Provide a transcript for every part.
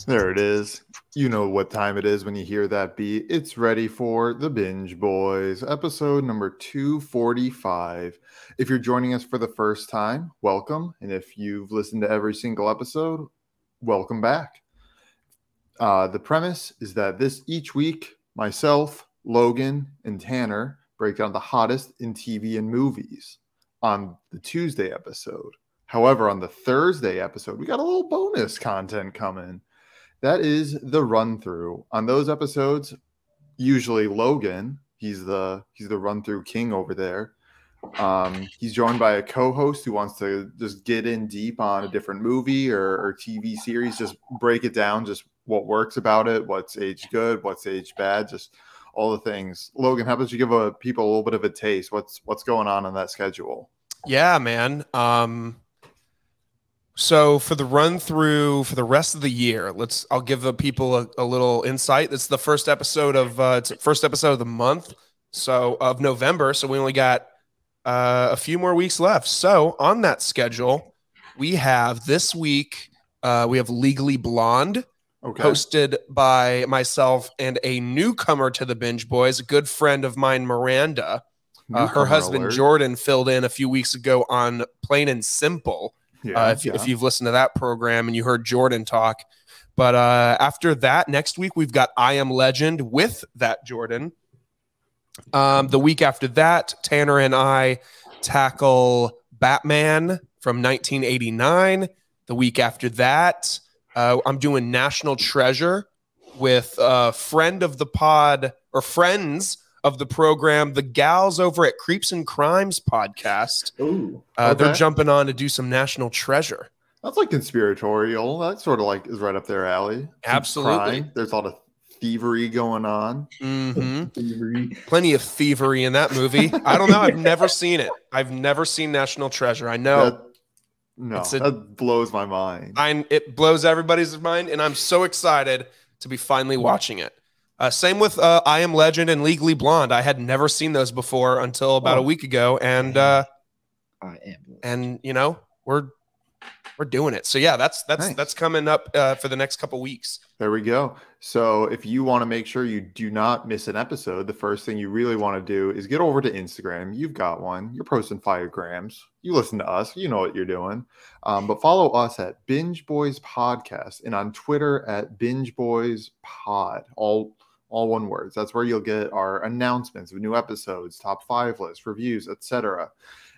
There it is. You know what time it is when you hear that beat. It's ready for the Binge Boys, episode number 245. If you're joining us for the first time, welcome. And if you've listened to every single episode, welcome back. The premise is that each week, myself, Logan, and Tanner break down the hottest in TV and movies on the Tuesday episode. However, on the Thursday episode, we got a little bonus content coming. That is the run through. On those episodes, usually Logan, he's the run through king over there. He's joined by a co-host who wants to just get in deep on a different movie or TV series, just break it down, just what works about it, what's aged good, what's aged bad, just all the things. Logan, how about you give people a little bit of a taste? What's going on that schedule? Yeah, man. So for the run through for the rest of the year, I'll give the people a little insight. It's the first episode of the month, so of November. So we only got a few more weeks left. So on that schedule, we have this week we have Legally Blonde, hosted by myself and a newcomer to the Binge Boys, a good friend of mine, Miranda. Her husband Jordan filled in a few weeks ago on Plain and Simple. If you've listened to that program and you heard Jordan talk. But after that, next week, we've got I Am Legend with that Jordan. The week after that, Tanner and I tackle Batman from 1989. The week after that, I'm doing National Treasure with a friend of the pod, or friends of the program, the gals over at Creeps and Crimes podcast. Ooh, they're jumping on to do some National Treasure. That's like conspiratorial. That sort of like is right up their alley. Absolutely. There's a lot of thievery going on. Mm-hmm. Plenty of thievery in that movie. I don't know. I've never seen it. I've never seen National Treasure. I know. That blows my mind. It blows everybody's mind, and I'm so excited to be finally watching it. Same with I Am Legend and Legally Blonde. I had never seen those before until about a week ago, and you know, we're doing it. So yeah, that's nice. Coming up for the next couple weeks. There we go. So if you want to make sure you do not miss an episode, the first thing you really want to do is get over to Instagram. You've got one. You're posting 5 grams. You listen to us. You know what you're doing. But follow us at Binge Boys Podcast and on Twitter at Binge Boys Pod. All one words. That's where you'll get our announcements of new episodes, top 5 lists, reviews, etc.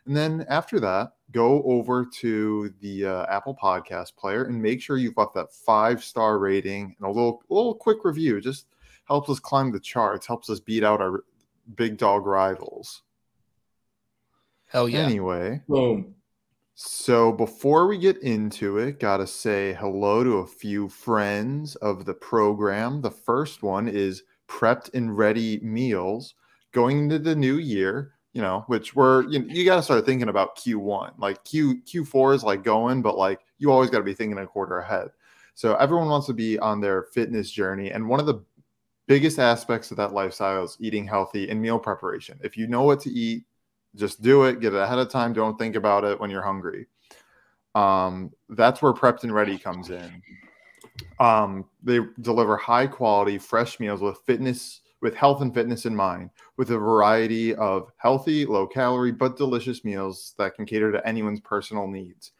And then after that, go over to the Apple Podcast player and make sure you've got that 5-star rating and a little quick review. Just helps us climb the charts, helps us beat out our big dog rivals. Hell yeah. Anyway. Boom. So before we get into it, gotta say hello to a few friends of the program. The first one is Prepped and Ready Meals. Going into the new year, which you gotta start thinking about Q1. Like Q4 is like going, but like you always gotta be thinking a quarter ahead. So everyone wants to be on their fitness journey, and one of the biggest aspects of that lifestyle is eating healthy and meal preparation. If you know what to eat, just do it. Get it ahead of time. Don't think about it when you're hungry. That's where Prepped and Ready comes in. They deliver high quality, fresh meals with health and fitness in mind, with a variety of healthy, low calorie, but delicious meals that can cater to anyone's personal needs.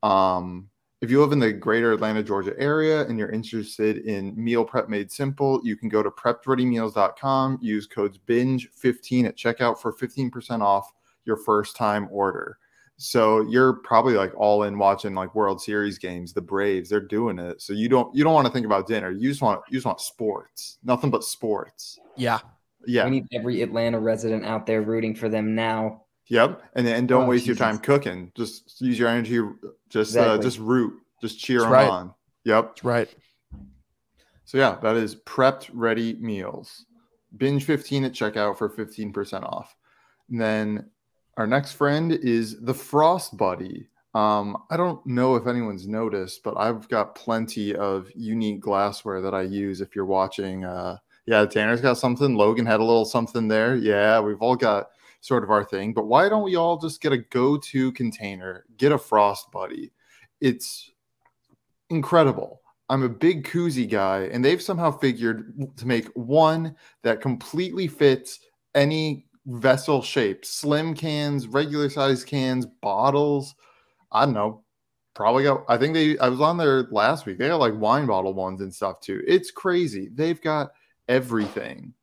If you live in the greater Atlanta, Georgia area and you're interested in meal prep made simple, you can go to preppedreadymeals.com, use codes BINGE15 at checkout for 15% off your first time order. So you're probably like all in watching like World Series games, the Braves, they're doing it. So you don't want to think about dinner. You just want sports, nothing but sports. Yeah. We need every Atlanta resident out there rooting for them now. Yep. And don't waste your time cooking. Just use your energy. Just root. Just cheer them on. Yep. That's right. So yeah, that is Prepped Ready Meals. Binge 15 at checkout for 15% off. And then our next friend is the Frost Buddy. I don't know if anyone's noticed, but I've got plenty of unique glassware that I use. If you're watching, Tanner's got something. Logan had a little something there. Yeah, we've all got sort of our thing, but why don't we all just get a go-to container, get a Frost Buddy? It's incredible. I'm a big koozie guy, and they've somehow figured to make one that completely fits any vessel shape, slim cans, regular size cans, bottles. I don't know. Probably got, I was on there last week. They got like wine bottle ones and stuff too. It's crazy. They've got everything.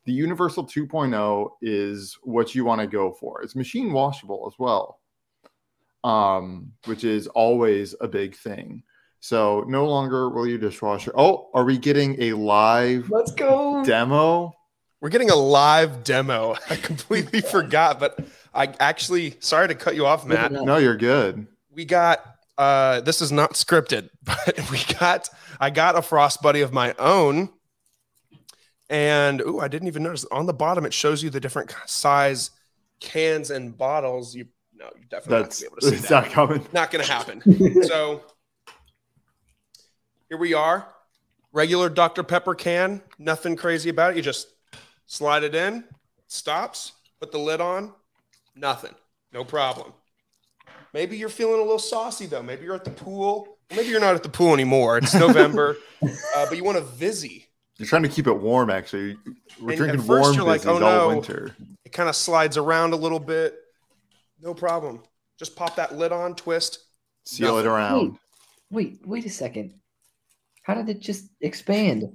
The Universal 2.0 is what you want to go for. It's machine washable as well, which is always a big thing. So no longer will you dishwasher. Oh, are we getting a live Let's go demo? We're getting a live demo. I completely forgot, but I actually, sorry to cut you off, Matt. No, you're good. We got, this is not scripted, but I got a Frost Buddy of my own. And, I didn't even notice on the bottom, it shows you the different size cans and bottles. You definitely not going to be able to see that. Not coming. Not going to happen. So here we are. Regular Dr. Pepper can. Nothing crazy about it. You just slide it in, stops, put the lid on, nothing. No problem. Maybe you're feeling a little saucy, though. Maybe you're at the pool. Maybe you're not at the pool anymore. It's November, but you want a Vizzy. You're trying to keep it warm, actually. We're drinking at first warm you're like, Vizzies all winter. It kind of slides around a little bit. No problem. Just pop that lid on, twist. Seal it around. Wait a second. How did it just expand?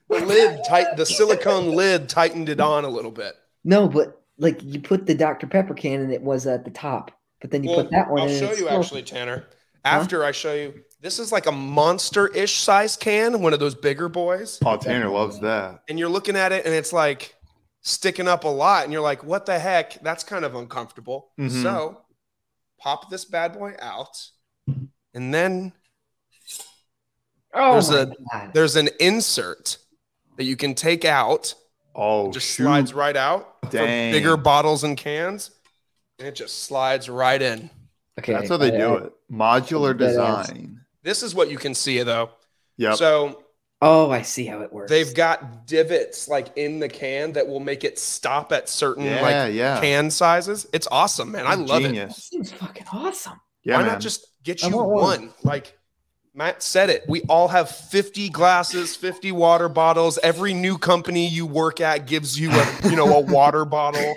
The silicone lid tightened it on a little bit. No, but like you put the Dr. Pepper can and it was at the top, but then you put that one. I'll show you actually, Tanner. After I show you, this is like a monster-ish size can, one of those bigger boys. Oh, Tanner loves that. And you're looking at it and it's like sticking up a lot, and you're like, "What the heck? That's kind of uncomfortable." Mm-hmm. So, pop this bad boy out, and then there's an insert that you can take out. Oh, it just slides right out. Dang. For bigger bottles and cans, and it just slides right in. Okay, that's how they do it. Modular design. This is what you can see, though. Yeah. So, I see how it works. They've got divots like in the can that will make it stop at certain can sizes. It's awesome, man. I love it. That seems fucking awesome. Yeah, Why not just get you one? Like Matt said it. We all have 50 glasses, 50 water bottles. Every new company you work at gives you a water bottle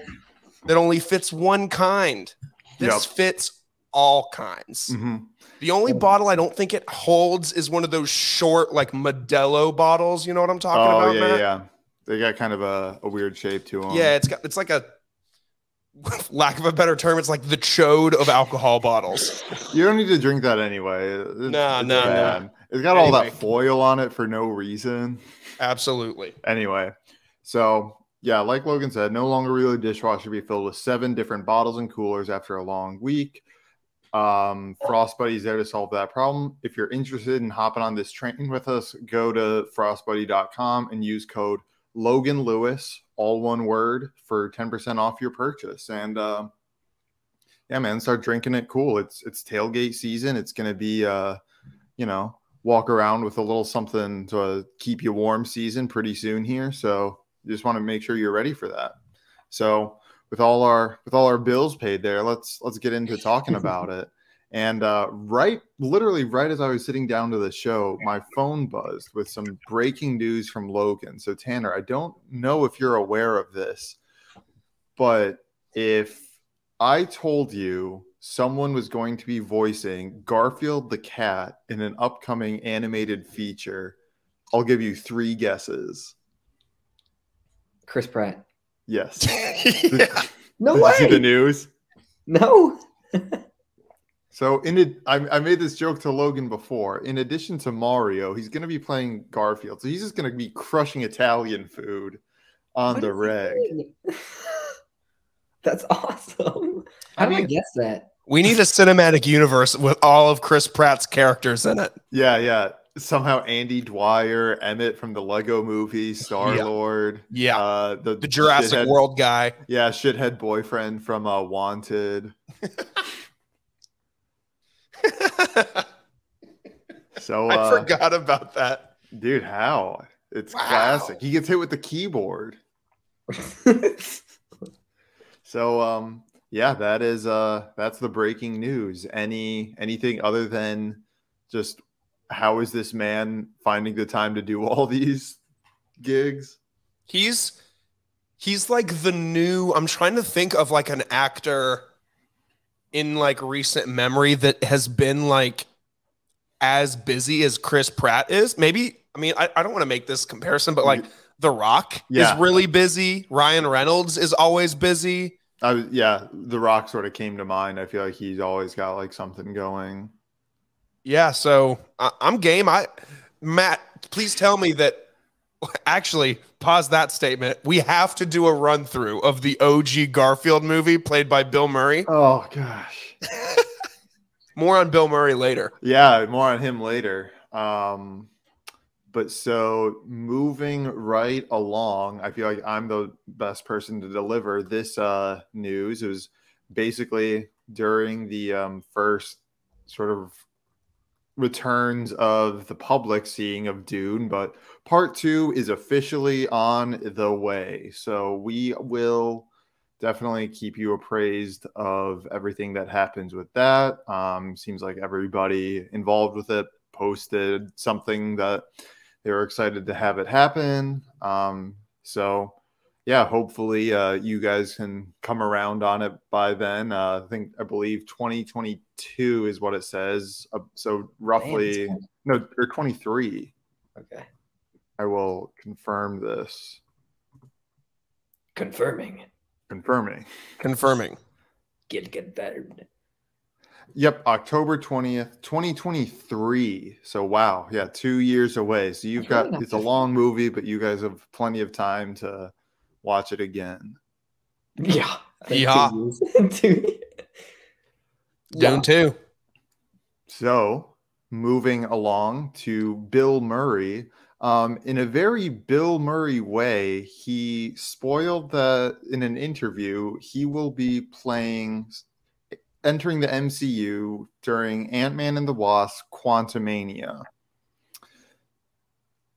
that only fits one kind. This fits all kinds. Mm-hmm. The only bottle I don't think it holds is one of those short, like Modelo bottles. You know what I'm talking about, Matt? Yeah. They got kind of a weird shape to them. Yeah, it's like a, lack of a better term, it's like the chode of alcohol bottles. You don't need to drink that anyway. No. It's got all that foil on it for no reason. Absolutely. Anyway, so yeah, like Logan said, no longer really dishwasher be filled with 7 different bottles and coolers after a long week. Frost Buddy's there to solve that problem. If you're interested in hopping on this train with us, go to frostbuddy.com and use code Logan Lewis, all one word, for 10% off your purchase. And yeah, man, start drinking it cool. It's tailgate season. It's gonna be walk around with a little something to keep you warm season pretty soon here. So you just want to make sure you're ready for that. So with all our bills paid there, let's get into talking about it. And literally right as I was sitting down to the show, my phone buzzed with some breaking news from Logan. So Tanner, I don't know if you're aware of this, but if I told you someone was going to be voicing Garfield the cat in an upcoming animated feature, I'll give you 3 guesses. Chris Pratt. Yes. No Did way. you see the news? No. So I made this joke to Logan before. In addition to Mario, he's going to be playing Garfield. So he's just going to be crushing Italian food on the reg. That's awesome. How do I guess that? We need a cinematic universe with all of Chris Pratt's characters in it. Yeah. Somehow Andy Dwyer, Emmett from the Lego movie, Star-Lord. Yeah. The Jurassic World guy. Yeah, shithead boyfriend from Wanted. So I forgot about that. Dude, how? It's classic. He gets hit with the keyboard. So yeah, that's the breaking news. Anything other than just how is this man finding the time to do all these gigs? He's like the new. I'm trying to think of like an actor in like recent memory that has been like as busy as Chris Pratt is. Maybe, I mean, I don't want to make this comparison, but like The Rock is really busy. Ryan Reynolds is always busy. The Rock sort of came to mind. I feel like he's always got like something going. Yeah, so I'm game. Matt, please tell me that. Actually, pause that statement. We have to do a run through of the OG Garfield movie played by Bill Murray. Oh gosh. More on Bill Murray later. Yeah, more on him later. But so moving right along, I feel like I'm the best person to deliver this news. It was basically during the first sort of returns of the public seeing of Dune, but part 2 is officially on the way. So we will definitely keep you appraised of everything that happens with that. Seems like everybody involved with it posted something that they were excited to have it happen. So yeah, hopefully you guys can come around on it by then. I believe 2022 is what it says. So roughly, no, or 23. Okay. I will confirm this. Confirming. Get confirmed. Yep, October 20th, 2023. So wow, yeah, 2 years away. So you've got, it's a long movie, but you guys have plenty of time to watch it again. Yeah. Yeah. Dune 2. So moving along to Bill Murray. In a very Bill Murray way, he spoiled that in an interview he will be entering the MCU during Ant-Man and the Wasp: Quantumania.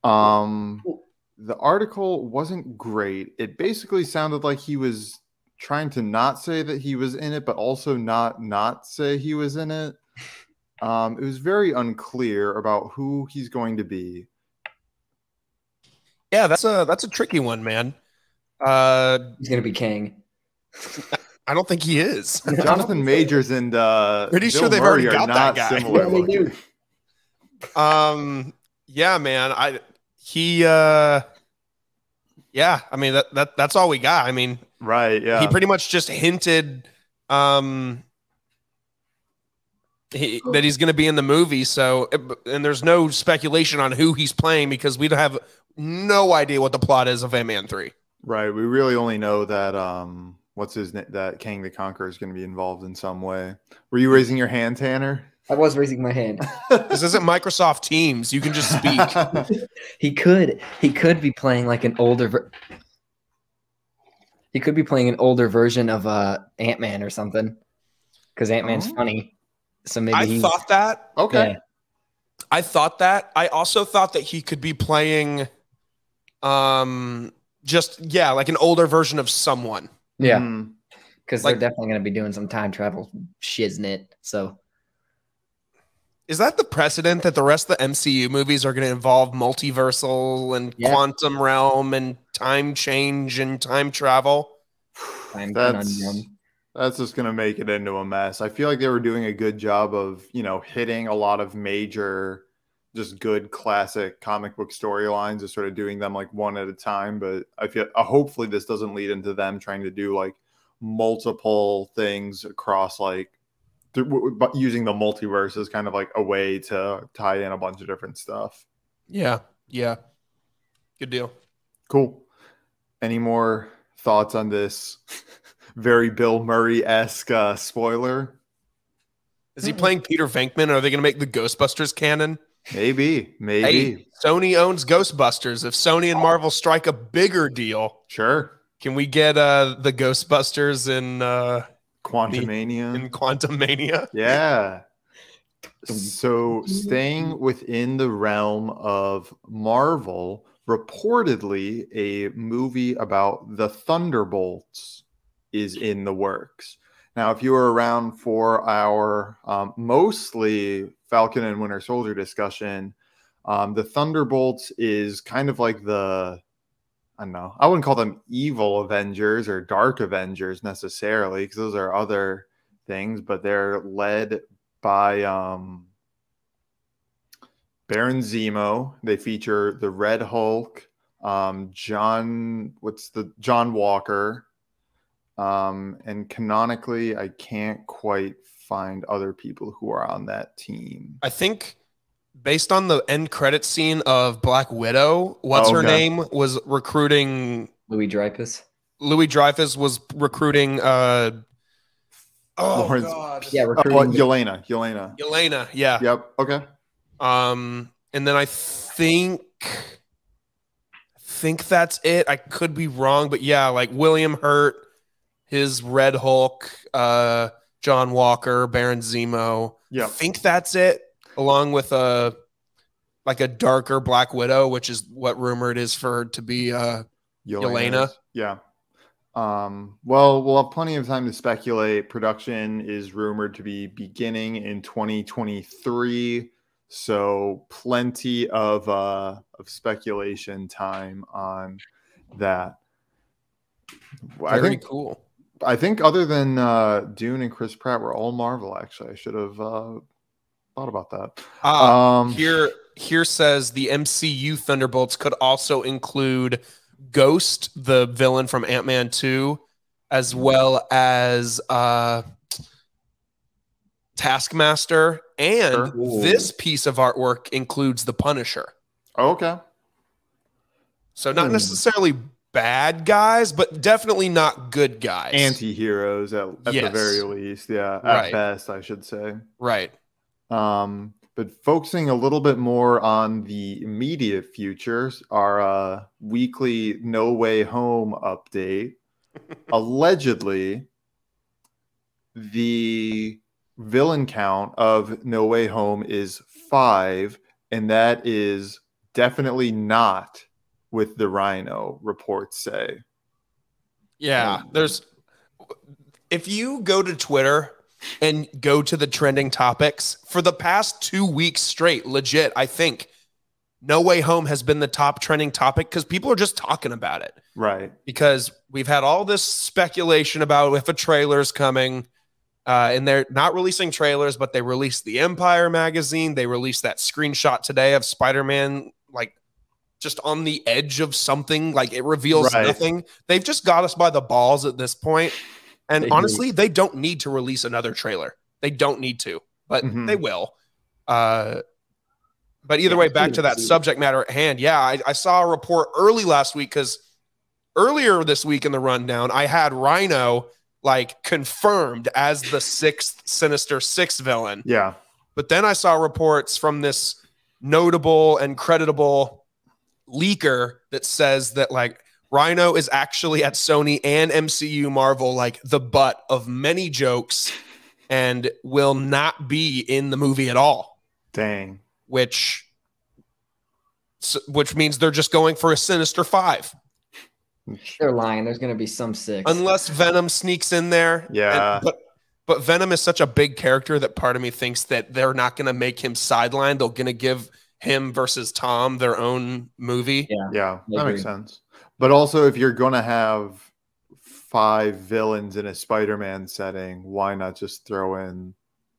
The article wasn't great. It basically sounded like he was trying to not say that he was in it, but also not say he was in it. It was very unclear about who he's going to be. Yeah, that's a tricky one, man. He's gonna be Kang. I don't think he is. Jonathan Majors and pretty Bill sure they've Murray already got that guy. Similar Yeah, they do. Yeah, man. Yeah, I mean that's all we got. I mean, right, yeah. He pretty much just hinted that he's going to be in the movie. So, and there's no speculation on who he's playing because we have no idea what the plot is of Ant-Man 3. Right. We really only know that what's his name? That Kang the Conqueror is going to be involved in some way. Were you raising your hand, Tanner? I was raising my hand. This isn't Microsoft Teams. You can just speak. He could be playing like an older. He could be playing an older version of Ant-Man or something, because Ant-Man's funny. So maybe I thought that. Okay. Yeah. I thought that. I also thought that he could be playing, like an older version of someone. Yeah. Because they're definitely going to be doing some time travel shiznit. So. Is that the precedent that the rest of the MCU movies are going to involve multiversal and quantum realm and time change and time travel? That's just going to make it into a mess. I feel like they were doing a good job of, hitting a lot of major, just good classic comic book storylines, just sort of doing them like one at a time. But I feel hopefully this doesn't lead into them trying to do like multiple things across but using the multiverse as kind of like a way to tie in a bunch of different stuff. Yeah. Good deal. Cool. Any more thoughts on this very Bill Murray-esque spoiler? Is he playing Peter Venkman? Are they going to make the Ghostbusters canon? Maybe. Hey, Sony owns Ghostbusters. If Sony and Marvel strike a bigger deal, sure. Can we get the Ghostbusters in Quantumania? Yeah. So staying within the realm of Marvel, reportedly a movie about the Thunderbolts is in the works. Now, if you were around for our mostly Falcon and Winter Soldier discussion, the Thunderbolts is kind of like I don't know, I wouldn't call them evil Avengers or dark Avengers necessarily, because those are other things, but they're led by Baron Zemo. They feature the Red Hulk, John Walker, and canonically, I can't quite find other people who are on that team. I think based on the end credit scene of Black Widow, what's her name was recruiting Louis Dreyfus. Louis Dreyfus was recruiting Lawrence. God. Yeah, recruiting Yelena. Yelena, yeah. Yep. Okay. And then I think that's it. I could be wrong, but yeah, like William Hurt, his Red Hulk, John Walker, Baron Zemo. Yeah. I think that's it, along with a darker Black Widow, which is what rumored is for her to be Yelena. Yeah. Well, we'll have plenty of time to speculate. Production is rumored to be beginning in 2023, so plenty of speculation time on that. Very cool. I think other than Dune and Chris Pratt were all Marvel. Actually, I should have thought about that. Here says the MCU Thunderbolts could also include Ghost, the villain from Ant-Man 2, as well as Taskmaster, and this piece of artwork includes the Punisher. Okay. So not necessarily bad guys, but definitely not good guys. Anti-heroes at the very least. Yeah, at best, I should say. Right. But focusing a little bit more on the immediate futures, our weekly No Way Home update. Allegedly, the villain count of No Way Home is 5, and that is definitely not with the Rhino, reports say. Yeah, if you go to Twitter and go to the trending topics for the past 2 weeks straight, legit, I think No Way Home has been the top trending topic because people are just talking about it. Right. Because we've had all this speculation about if a trailer is coming, and they're not releasing trailers, but they released the Empire magazine. They released that screenshot today of Spider-Man, like just on the edge of something, like it reveals nothing. They've just got us by the balls at this point. And honestly, they don't need to release another trailer. They don't need to, but they will. But either way, back to that subject matter at hand. Yeah, I saw a report early last week because earlier this week in the rundown, I had Rhino like confirmed as the 6th Sinister 6 villain. Yeah. But then I saw reports from this notable and creditable leaker that says that like Rhino is actually at Sony and MCU Marvel like the butt of many jokes and will not be in the movie at all. Dang. Which means they're just going for a Sinister 5. They're lying. There's going to be some 6. Unless Venom sneaks in there. Yeah. But Venom is such a big character that part of me thinks that they're not going to make him sidelined. They're going to give him versus Tom their own movie. Yeah, that makes sense. But also, if you're going to have 5 villains in a Spider-Man setting, why not just throw in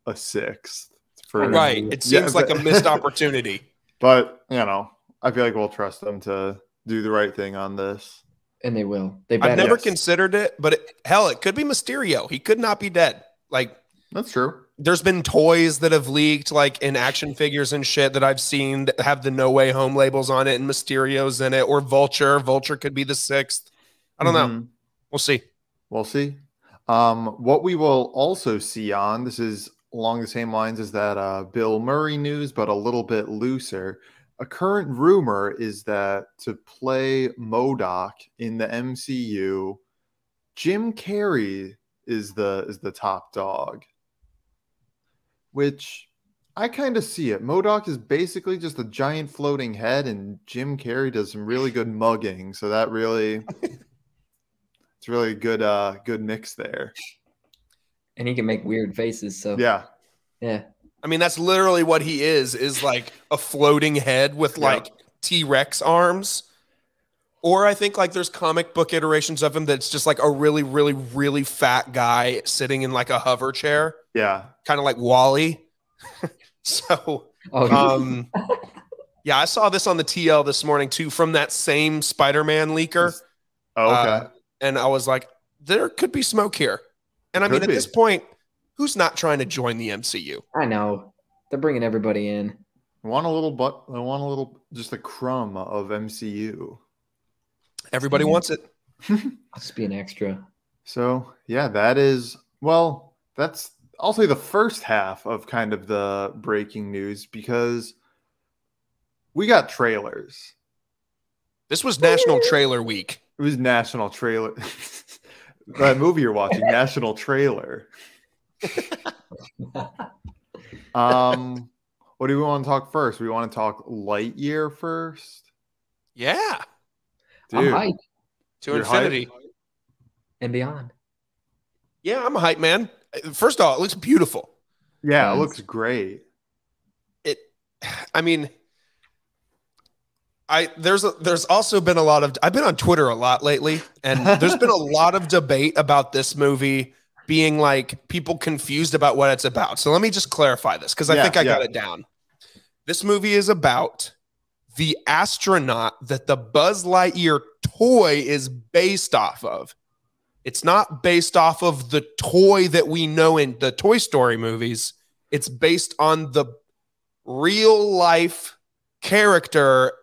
a 6th? Right. It seems like a missed opportunity. But, you know, I feel like we'll trust them to do the right thing on this. And they will. I've never considered it, but it could be Mysterio. He could not be dead. Like, that's true. There's been toys that have leaked, like in action figures and shit that I've seen that have the No Way Home labels on it, and Mysterio's in it, or Vulture. Vulture could be the 6th. I don't know. We'll see. We'll see. What we will also see on, this is along the same lines as that Bill Murray news, but a little bit looser. A current rumor is that to play MODOK in the MCU, Jim Carrey is the top dog. Which I kind of see it. MODOK is basically just a giant floating head, and Jim Carrey does some really good mugging. So that really, it's really a good mix there. And he can make weird faces. So Yeah. I mean, that's literally what he is like a floating head with like T-Rex arms. Or I think like there's comic book iterations of him that's just like a really, really, really fat guy sitting in like a hover chair. Yeah. Kind of like Wall-E. So, yeah, I saw this on the TL this morning too from that same Spider-Man leaker. Oh, okay. And I was like, there could be smoke here. And I mean, at this point, who's not trying to join the MCU? I know. They're bringing everybody in. I want just a crumb of MCU. Everybody wants it. Just be an extra. So, yeah, that's, I'll say the first half of kind of the breaking news because we got trailers. This was National Trailer Week. It was National Trailer. That movie you're watching, National Trailer. What do we want to talk first? We want to talk Lightyear first? Yeah. Dude, I'm hyped. To infinity. Hyped? And beyond. Yeah, I'm a hype man. First of all, it looks beautiful. Yeah, it looks great. There's also been a lot of, I've been on Twitter a lot lately, and there's been a lot of debate about this movie being like people confused about what it's about. So let me just clarify this because I think I got it down. This movie is about the astronaut that the Buzz Lightyear toy is based off of. It's not based off of the toy that we know in the Toy Story movies. It's based on the real life character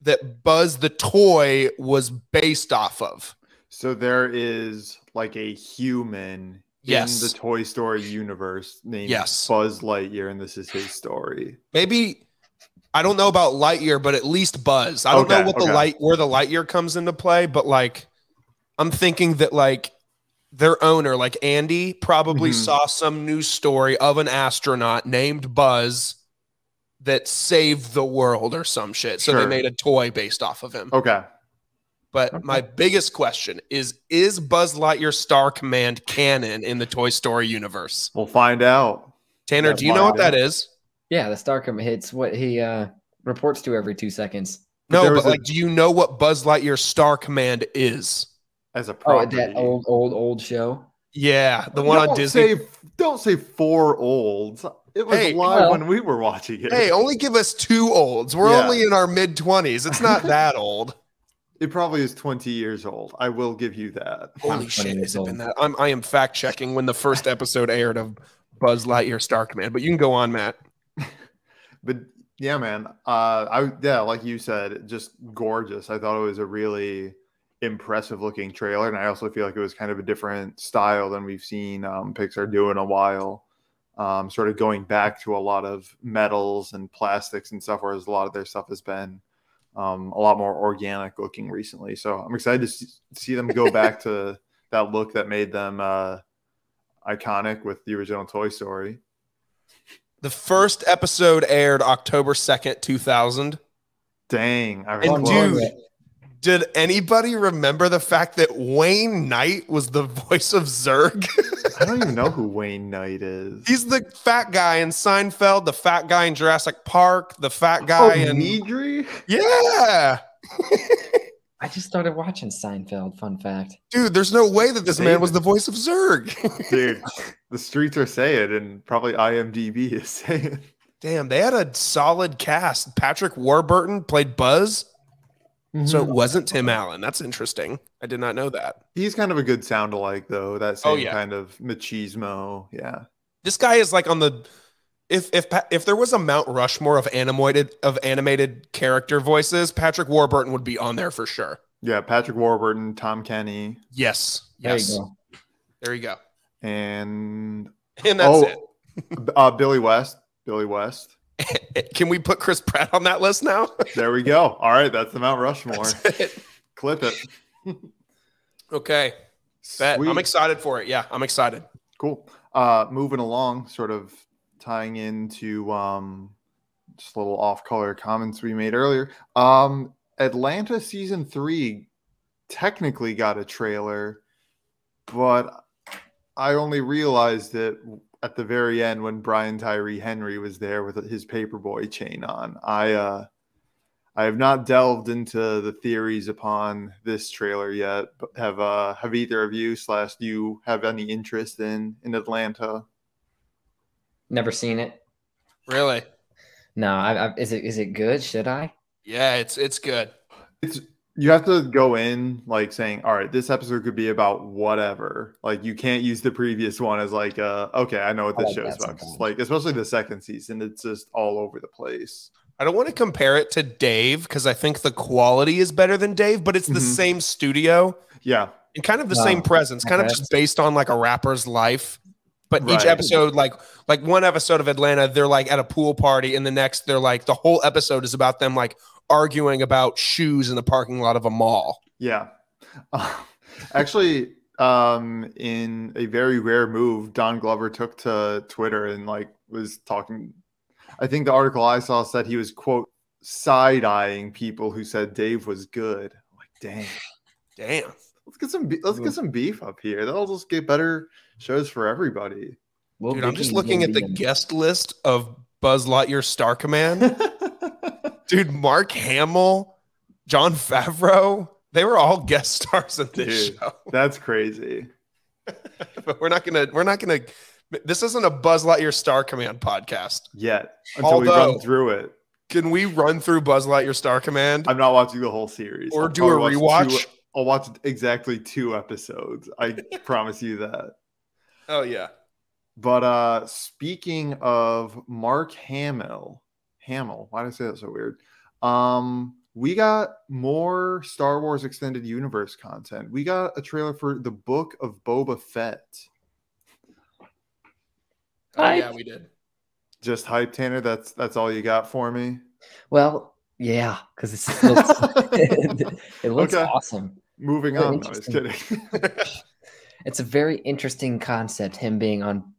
that Buzz the toy was based off of. So there is like a human in the Toy Story universe named Buzz Lightyear, and this is his story. Maybe, I don't know about Lightyear, but at least Buzz. I don't know what where the Lightyear comes into play, but like I'm thinking that like their owner, like Andy, probably saw some news story of an astronaut named Buzz that saved the world or some shit. So they made a toy based off of him. Okay. But my biggest question is Buzz Lightyear Star Command canon in the Toy Story universe? We'll find out. Tanner, do you know what that is? Yeah, the Star Command hits what he reports to every 2 seconds. No, but like, do you know what Buzz Lightyear Star Command is? As a property. That old show. Yeah, the one on Disney. Don't say 4 olds. It was live when we were watching it. Hey, only give us 2 olds. We're only in our mid-20s. It's not that old. It probably is 20 years old. I will give you that. Holy shit, has it been that? I am fact-checking when the first episode aired of Buzz Lightyear Star Command. But you can go on, Matt. But yeah, man. Like you said, just gorgeous. I thought it was a really impressive looking trailer, and I also feel like it was kind of a different style than we've seen Pixar do in a while. Sort of going back to a lot of metals and plastics and stuff, whereas a lot of their stuff has been a lot more organic looking recently. So I'm excited to see them go back to that look that made them iconic with the original Toy Story. The first episode aired October 2nd, 2000. Dang. Did anybody remember the fact that Wayne Knight was the voice of Zurg? I don't even know who Wayne Knight is. He's the fat guy in Seinfeld, the fat guy in Jurassic Park, the fat guy in Nedry? Yeah. I just started watching Seinfeld, fun fact. Dude, there's no way that this man was the voice of Zurg. Dude, the streets are saying, and probably IMDb is saying. Damn, they had a solid cast. Patrick Warburton played Buzz. So it wasn't Tim Allen. That's interesting. I did not know that. He's kind of a good sound alike, though. That same kind of machismo. Yeah. This guy is like on the if there was a Mount Rushmore of animated character voices, Patrick Warburton would be on there for sure. Yeah, Patrick Warburton, Tom Kenny. Yes. Yes. There you go. And that's it. Billy West. Billy West. Can we put Chris Pratt on that list now? There we go. All right, that's the Mount Rushmore. Clip it. Okay. Bet. I'm excited for it. Yeah, I'm excited. Cool. Moving along, sort of tying into just a little off-color comments we made earlier. Atlanta season 3 technically got a trailer, but I only realized it at the very end when Brian Tyree Henry was there with his Paperboy chain on. I have not delved into the theories upon this trailer yet, but have either of you / do you have any interest in Atlanta? Never seen it. Really? No. Is it good? Should I? Yeah, it's good. You have to go in like saying, all right, this episode could be about whatever. Like you can't use the previous one as like, okay, I know what this show's about. Like, especially the second season, it's just all over the place. I don't want to compare it to Dave because I think the quality is better than Dave, but it's the same studio. Yeah. And kind of the same presence, kind of just based on like a rapper's life. But each episode, like one episode of Atlanta, they're like at a pool party, and the next they're like the whole episode is about them like arguing about shoes in the parking lot of a mall. Yeah. Actually, in a very rare move, Don Glover took to Twitter and like was talking. I think the article I saw said he was, quote, side-eyeing people who said Dave was good. I'm like, damn. Let's get some beef up here. That'll just get better shows for everybody. Dude, I'm just looking at the guest list of Buzz Lightyear Star Command. Dude, Mark Hamill, Jon Favreau, they were all guest stars in this show. That's crazy. But we're not gonna. This isn't a Buzz Lightyear Star Command podcast yet. Until we run through it. Can we run through Buzz Lightyear Star Command? I'm not watching the whole series. Or do a rewatch. I'll watch exactly 2 episodes. I promise you that. Oh yeah. But speaking of Mark Hamill, why did I say that so weird? We got more Star Wars Extended Universe content. We got a trailer for the Book of Boba Fett. Oh yeah, we did. Just hype, Tanner. That's all you got for me. Well, yeah, because it looks awesome. Moving on. No, I was kidding. It's a very interesting concept. Him being on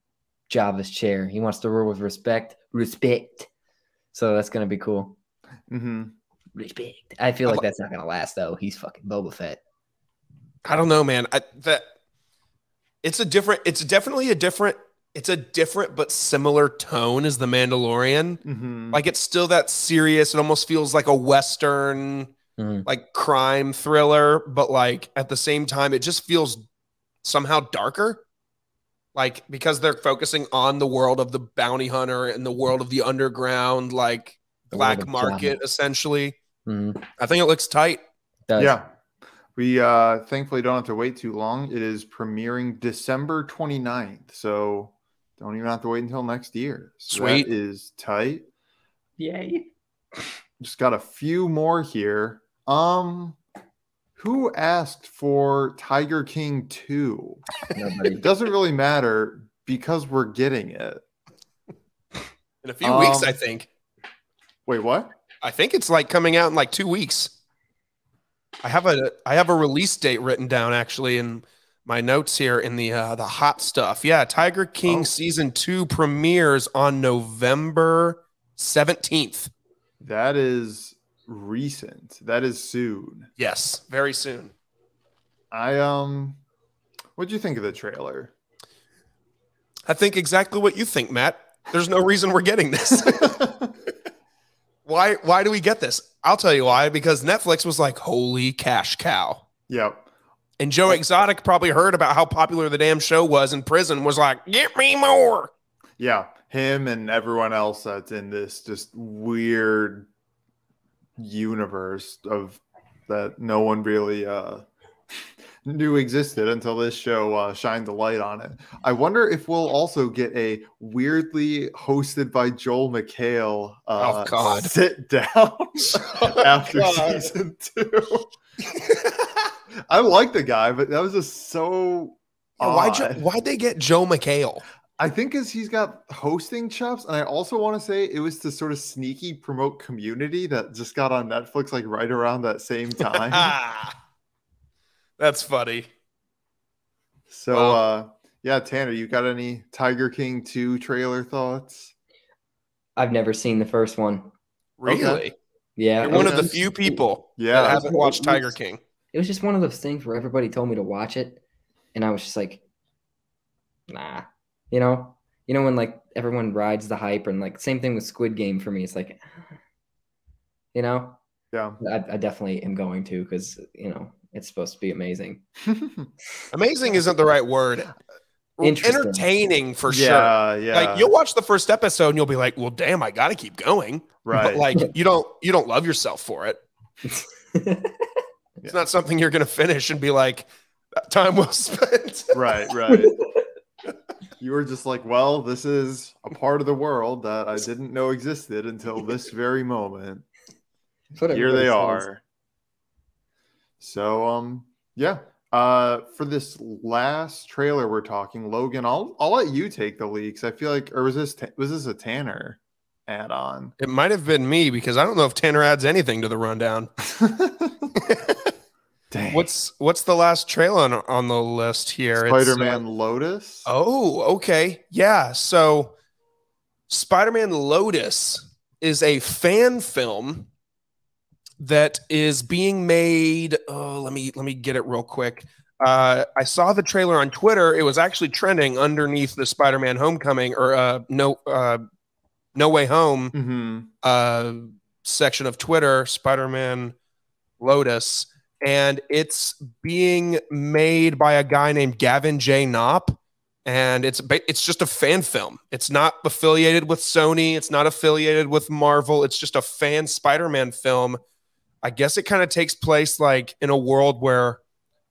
Jabba's chair, he wants to rule with respect. So that's gonna be cool. Respect. I feel like that's not gonna last though. He's fucking Boba Fett. I don't know, man. It's a different but similar tone as The Mandalorian. Like it's still that serious. It almost feels like a Western, like crime thriller, but like at the same time, it just feels somehow darker. Like because they're focusing on the world of the bounty hunter and the world of the underground, like black market, essentially. I think it looks tight. Yeah. We thankfully don't have to wait too long. It is premiering December 29th. So don't even have to wait until next year. So sweet. That is tight. Yay. Just got a few more here. Who asked for Tiger King 2? Nobody. It doesn't really matter because we're getting it. In a few weeks, I think. Wait, what? I think it's like coming out in like 2 weeks. I have a release date written down actually in my notes here in the hot stuff. Yeah, Tiger King season 2 premieres on November 17th. That is recent. That is soon. Yes, very soon. What'd you think of the trailer? I think exactly what you think, Matt. There's no reason we're getting this. Why do we get this? I'll tell you why. Because Netflix was like, holy cash cow. Yep. And Joe Exotic probably heard about how popular the damn show was in prison, was like, get me more. Yeah. Him and everyone else that's in this just weird universe of that no one really knew existed until this show shined the light on it. I wonder if we'll also get a weirdly hosted by Joel McHale sit down after season 2. I like the guy, but that was just so odd. Why'd they get Joe McHale? I think because he's got hosting chops, and I also want to say it was to sort of sneaky promote Community that just got on Netflix like right around that same time. That's funny. So, yeah, Tanner, you got any Tiger King 2 trailer thoughts? I've never seen the first one. Really? Okay. Yeah, You're it one was of the just- few people Yeah. that haven't watched it was- Tiger King. It was just one of those things where everybody told me to watch it, and I was just like, nah. When like everyone rides the hype, and like same thing with Squid Game for me. It's like, Yeah. I definitely am going to because it's supposed to be amazing. Amazing isn't the right word. Interesting. Entertaining for sure. Yeah. Like you'll watch the first episode and you'll be like, well, damn, I got to keep going. Right. But like you don't love yourself for it. It's not something you're going to finish and be like, time well spent. Right. You were just like, well, this is a part of the world that I didn't know existed until this very moment. Here they are. So, yeah. For this last trailer we're talking, Logan, I'll let you take the lead because I feel like, or was this a Tanner add-on? It might have been me because I don't know if Tanner adds anything to the rundown. Dang. What's the last trailer on the list here? Spider-Man Lotus. Oh, okay. Yeah. So Spider-Man Lotus is a fan film that is being made. Oh, let me get it real quick. I saw the trailer on Twitter. It was actually trending underneath the Spider-Man Homecoming or No Way Home section of Twitter, Spider-Man Lotus. And it's being made by a guy named Gavin J. Knopp. And it's just a fan film. It's not affiliated with Sony. It's not affiliated with Marvel. It's just a fan Spider-Man film. I guess it kind of takes place like in a world where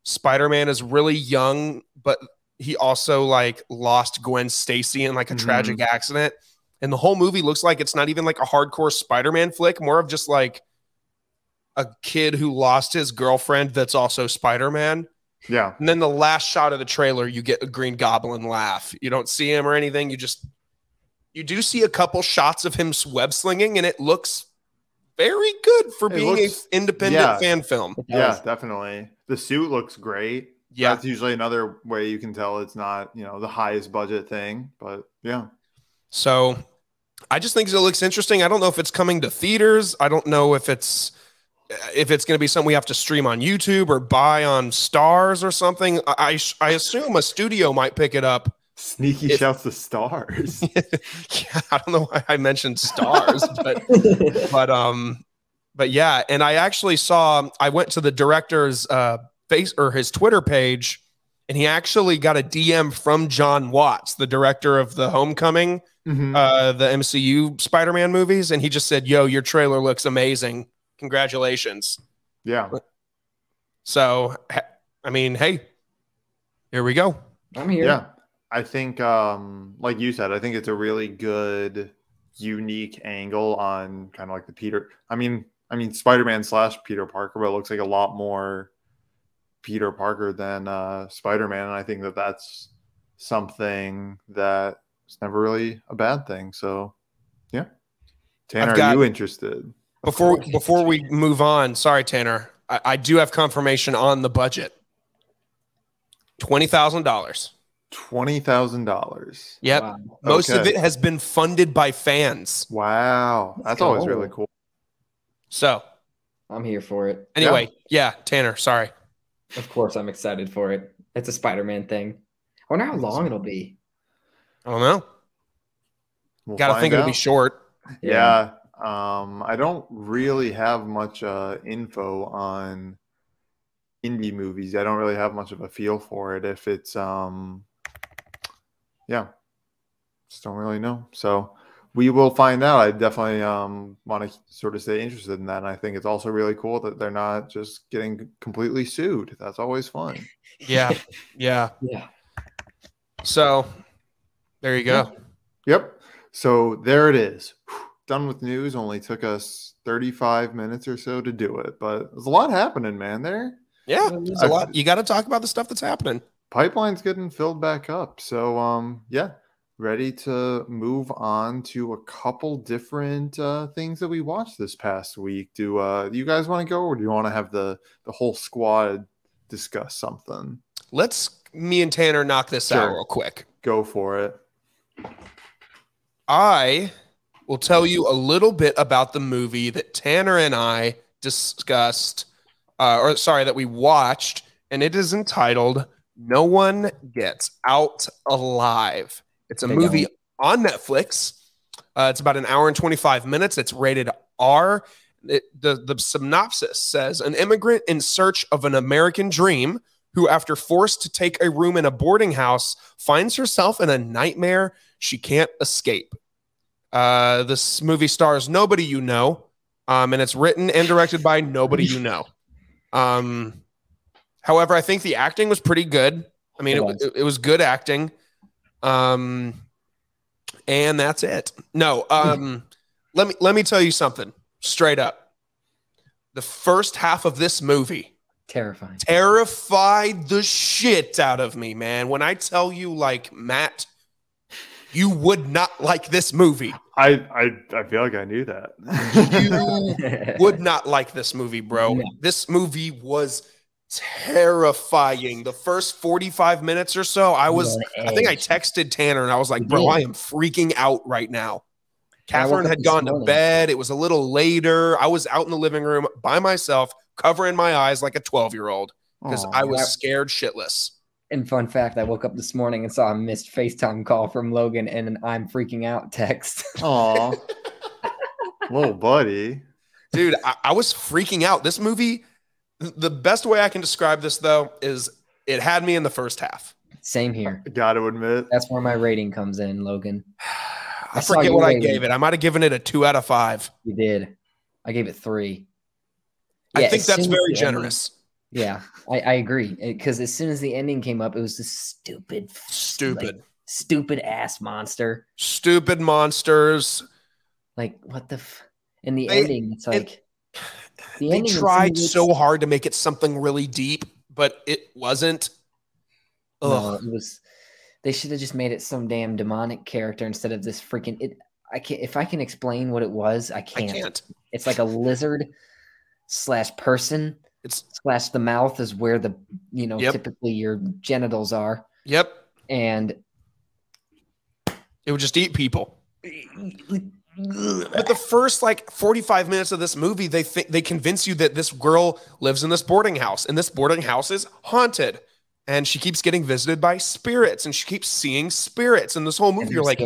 Spider-Man is really young, but he also like lost Gwen Stacy in like a tragic accident. And the whole movie looks like it's not even like a hardcore Spider-Man flick, more of just like a kid who lost his girlfriend that's also Spider-Man. Yeah. And then the last shot of the trailer, you get a Green Goblin laugh. You don't see him or anything. You do see a couple shots of him web slinging, and it looks very good for being an independent fan film. Yeah, definitely. The suit looks great. Yeah. That's usually another way you can tell it's not, the highest budget thing, but yeah. So I just think it looks interesting. I don't know if it's coming to theaters. I don't know if it's going to be something we have to stream on YouTube or buy on Stars or something. I assume a studio might pick it up. Sneaky shouts to Stars. Yeah, I don't know why I mentioned Stars, but yeah. And I actually I went to the director's his Twitter page, and he actually got a DM from John Watts, the director of the Homecoming, the MCU Spider-Man movies, and he just said, "Yo, your trailer looks amazing. Congratulations." Yeah. So, I mean, hey, here we go. I'm here. Yeah. I think, like you said, I think it's a really good, unique angle on kind of like the Peter. I mean, Spider-Man / Peter Parker, but it looks like a lot more Peter Parker than Spider-Man. And I think that's something that's never really a bad thing. So, yeah. Tanner, are you interested? Before we move on, sorry, Tanner, I do have confirmation on the budget. $20,000. $20,000. Yep. Wow. Most of it has been funded by fans. Wow. That's always really cool. So I'm here for it. Anyway, yeah, Tanner, sorry. Of course, I'm excited for it. It's a Spider-Man thing. I wonder how long it'll be. I don't know. Gotta think it'll be short. Yeah. I don't really have much info on indie movies. I don't really have much of a feel for it. If it's just don't really know. So we will find out. I definitely want to sort of stay interested in that. And I think it's also really cool that they're not just getting completely sued. That's always fun. Yeah. So there you go. Yep. So there it is. Done with news. Only took us 35 minutes or so to do it, but there's a lot happening, man. Yeah, there's a lot. You got to talk about the stuff that's happening. Pipeline's getting filled back up. So, ready to move on to a couple different things that we watched this past week. Do you guys want to go, or do you want to have the whole squad discuss something? Let's me and Tanner knock this out real quick. Go for it. I will tell you a little bit about the movie that Tanner and I discussed, that we watched, and it is entitled No One Gets Out Alive. It's a movie on Netflix. It's about an hour and 25 minutes. It's rated R. The synopsis says, an immigrant in search of an American dream who, after forced to take a room in a boarding house, finds herself in a nightmare she can't escape. This movie stars nobody you know, and it's written and directed by nobody you know. However, I think the acting was pretty good. I mean, it was good acting. And that's it. No, let me tell you something straight up. The first half of this movie terrified the shit out of me, man. When I tell you, like, Matt, you would not like this movie. I feel like I knew that. You would not like this movie, bro. No. This movie was terrifying. The first 45 minutes or so, I think I texted Tanner and I was like, bro, I am freaking out right now. Catherine had gone to bed. It was a little later. I was out in the living room by myself, covering my eyes like a 12-year-old because I was scared shitless. And fun fact, I woke up this morning and saw a missed FaceTime call from Logan and an "I'm freaking out" text. Aw. Little buddy. Dude, I was freaking out. This movie, the best way I can describe this, though, is it had me in the first half. Same here. Gotta admit. That's where my rating comes in, Logan. I forget what I gave it. I might have given it a 2 out of 5. You did. I gave it 3. I think that's very generous. Yeah, I agree. Because as soon as the ending came up, it was this stupid ass monster. Stupid monsters. Like, what the in the ending, it's like they tried so hard to make it something really deep, but it wasn't. No, it was. They should have just made it some damn demonic character instead of this freaking. I can't. If I can explain what it was, I can't. It's like a lizard / person. / the mouth is where the typically your genitals are. Yep. And it would just eat people. But the first 45 minutes of this movie, they convince you that this girl lives in this boarding house, and this boarding house is haunted, and she keeps getting visited by spirits, and she keeps seeing spirits. And this whole movie, you're like,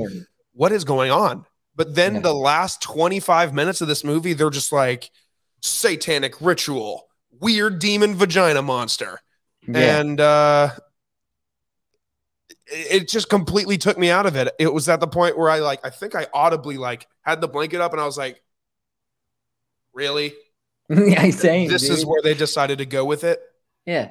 what is going on? But then the last 25 minutes of this movie, they're just like, satanic ritual, weird demon vagina monster. Yeah. And it just completely took me out of it. It was at the point where I think I audibly had the blanket up and I was like, really? Yeah, same. This is where they decided to go with it. Yeah.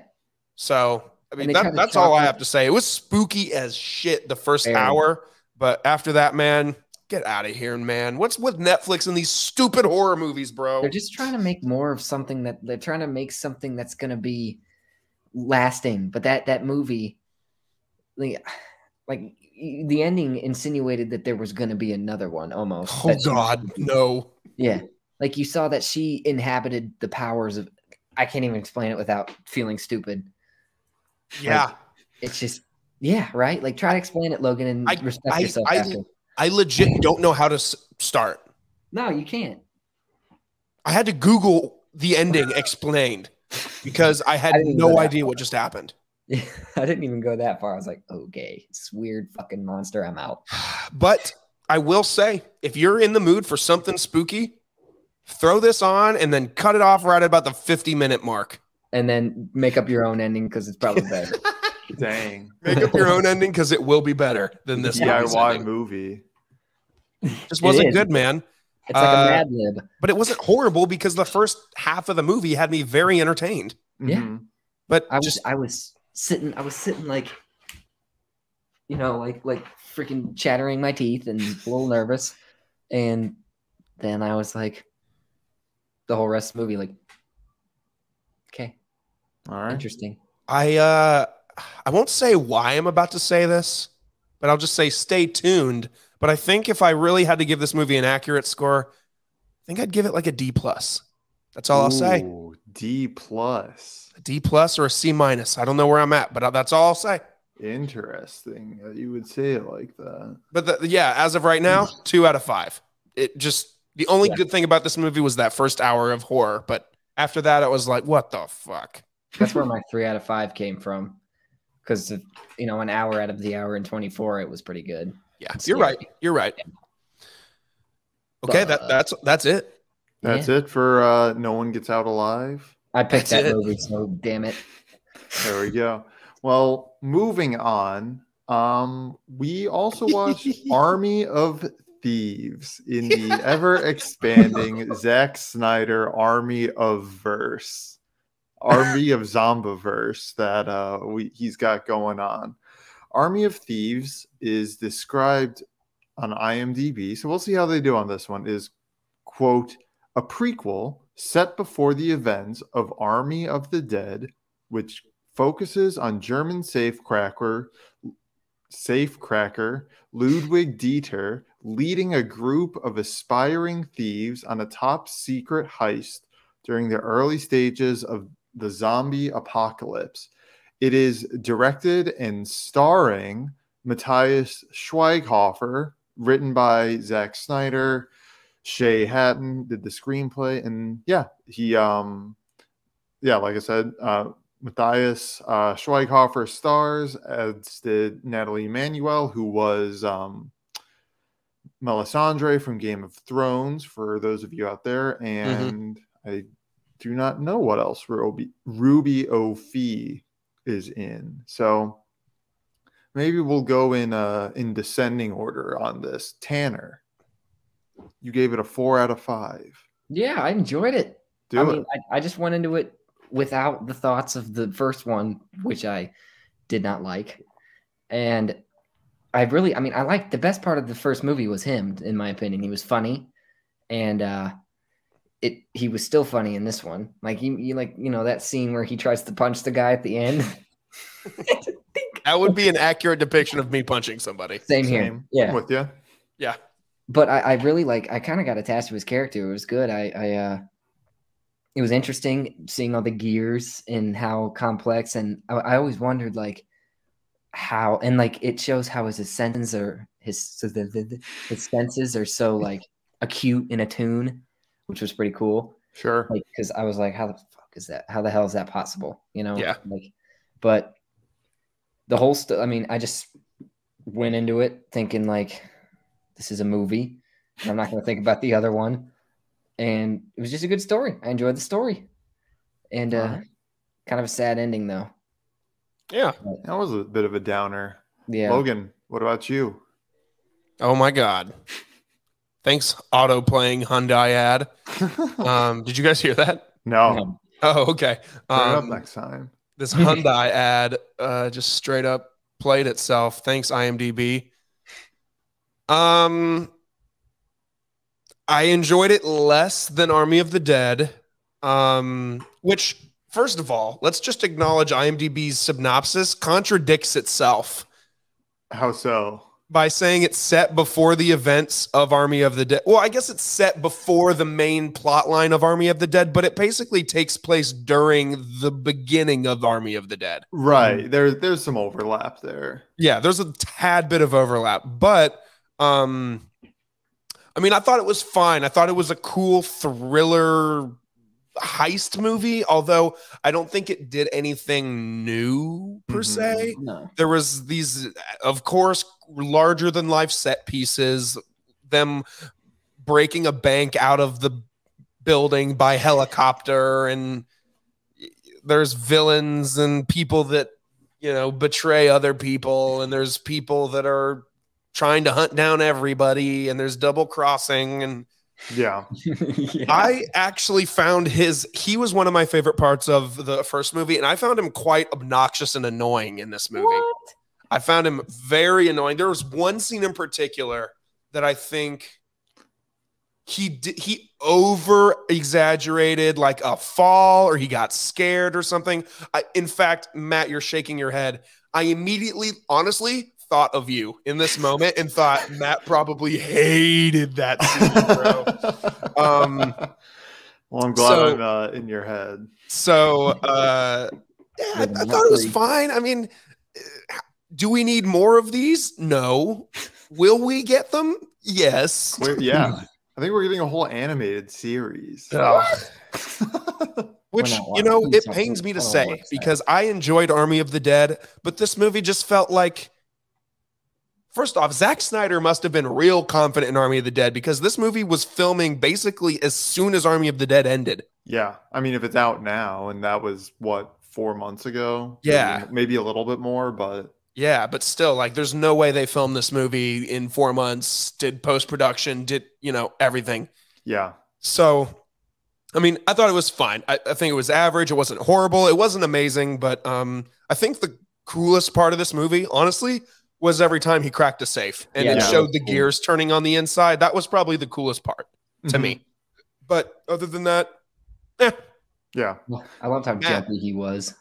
So, I mean, that's all I have to say. It was spooky as shit the first hour, but after that, man, get out of here, man. What's with Netflix and these stupid horror movies, bro? They're just trying to make more of something that's going to be lasting. But that movie, like the ending insinuated that there was going to be another one almost. Oh God, no. Yeah. Like you saw that she inhabited the powers of, I can't even explain it without feeling stupid. Yeah. It's just, yeah, right? Like try to explain it, Logan, and respect yourself after. I legit don't know how to start. No, you can't. I had to Google the ending explained because I had no idea what just happened. Yeah, I didn't even go that far. I was like, okay, it's weird fucking monster. I'm out. But I will say, if you're in the mood for something spooky, throw this on and then cut it off right about the 50-minute mark. And then make up your own ending because it's probably better. Dang. Make up your own ending because it will be better than this DIY movie. Just wasn't good, man. It's like a Mad Lib. But it wasn't horrible because the first half of the movie had me very entertained. Yeah. Mm-hmm. But I was sitting like, like freaking chattering my teeth and a little nervous. And then I was like, the whole rest of the movie, like, okay. All right. Interesting. I won't say why I'm about to say this, but I'll just say stay tuned. But I think if I really had to give this movie an accurate score, I think I'd give it like a D+. That's all I'll say. D+. A D+ or a C-. I don't know where I'm at, but that's all I'll say. Interesting that you would say it like that. But yeah, as of right now, 2 out of 5. it just the only good thing about this movie was that first hour of horror. But after that, it was like, what the fuck? That's where my 3 out of 5 came from. Because, you know, an hour out of the hour and 24, it was pretty good. Yeah, you're right. You're right. Okay, that's it. That's it for No One Gets Out Alive. I picked that movie, so damn it. There we go. Well, moving on. We also watched Army of Thieves in the ever-expanding Zack Snyder Army of Zombiverse that he's got going on. Army of Thieves is described on IMDb, so we'll see how they do on this one, is, quote, a prequel set before the events of Army of the Dead, which focuses on German safecracker Ludwig Dieter leading a group of aspiring thieves on a top secret heist during the early stages of the zombie apocalypse. It is directed and starring Matthias Schweighöfer, written by Zack Snyder. Shay Hatton did the screenplay, and like I said, Matthias Schweighöfer stars, as did Natalie Emmanuel, who was Melisandre from Game of Thrones, for those of you out there, and I do not know what else Ruby O'Fee is in. So maybe we'll go in descending order on this. Tanner, you gave it a 4 out of 5. Yeah, I enjoyed it. I just went into it without the thoughts of the first one, which I did not like. And I liked the best part of the first movie was him, in my opinion. He was funny, and he was still funny in this one. Like that scene where he tries to punch the guy at the end. That would be an accurate depiction of me punching somebody. Same here. Yeah. I'm with you. Yeah. But I really I kind of got attached to his character. It was good. It was interesting seeing all the gears and how complex, and I always wondered how, and it shows how his senses are so acute and attuned, which was pretty cool. Sure. Because I was like, how the fuck is that? How the hell is that possible? You know? Yeah. But the whole I just went into it thinking this is a movie. I'm not going to think about the other one. And it was just a good story. I enjoyed the story. And kind of a sad ending, though. Yeah. That was a bit of a downer. Yeah. Logan, what about you? Oh, my God. Thanks, auto-playing Hyundai ad. Did you guys hear that? No. Oh, okay. Turn it up next time. This Hyundai ad just straight up played itself. Thanks, IMDb. I enjoyed it less than Army of the Dead, which, first of all, let's just acknowledge IMDb's synopsis contradicts itself. How so? By saying it's set before the events of Army of the Dead. Well, I guess it's set before the main plot line of Army of the Dead, but it basically takes place during the beginning of Army of the Dead. Right. There's some overlap there. Yeah, there's a tad bit of overlap, but I thought it was fine. I thought it was a cool thriller heist movie, although I don't think it did anything new per se. No. There was these, of course, larger than life set pieces, them breaking a bank out of the building by helicopter, and there's villains and people that, betray other people, and there's people that are trying to hunt down everybody, and there's double crossing, and yeah. I actually found he was one of my favorite parts of the first movie, and I found him quite obnoxious and annoying in this movie. What? I found him very annoying. There was one scene in particular that I think he over exaggerated, like a fall, or he got scared or something. In fact, Matt, you're shaking your head. I immediately, honestly, thought of you in this moment and thought Matt probably hated that scene, bro. Well, I'm glad I'm in your head. So, I thought it was fine. I mean, do we need more of these? No. Will we get them? Yes. Yeah. I think we're getting a whole animated series. Which, you know, it pains me to say because I enjoyed Army of the Dead, but this movie just felt like, first off, Zack Snyder must have been real confident in Army of the Dead because this movie was filming basically as soon as Army of the Dead ended. Yeah. I mean, if it's out now, and that was, what, 4 months ago? Yeah. Maybe a little bit more, but... Yeah, but still, like, there's no way they filmed this movie in 4 months, did post-production, did, you know, everything. Yeah. So, I mean, I thought it was fine. I think it was average. It wasn't horrible. It wasn't amazing, but I think the coolest part of this movie, honestly, was every time he cracked a safe and it showed the gears turning on the inside. That was probably the coolest part to me. But other than that, yeah. I loved how jumpy he was.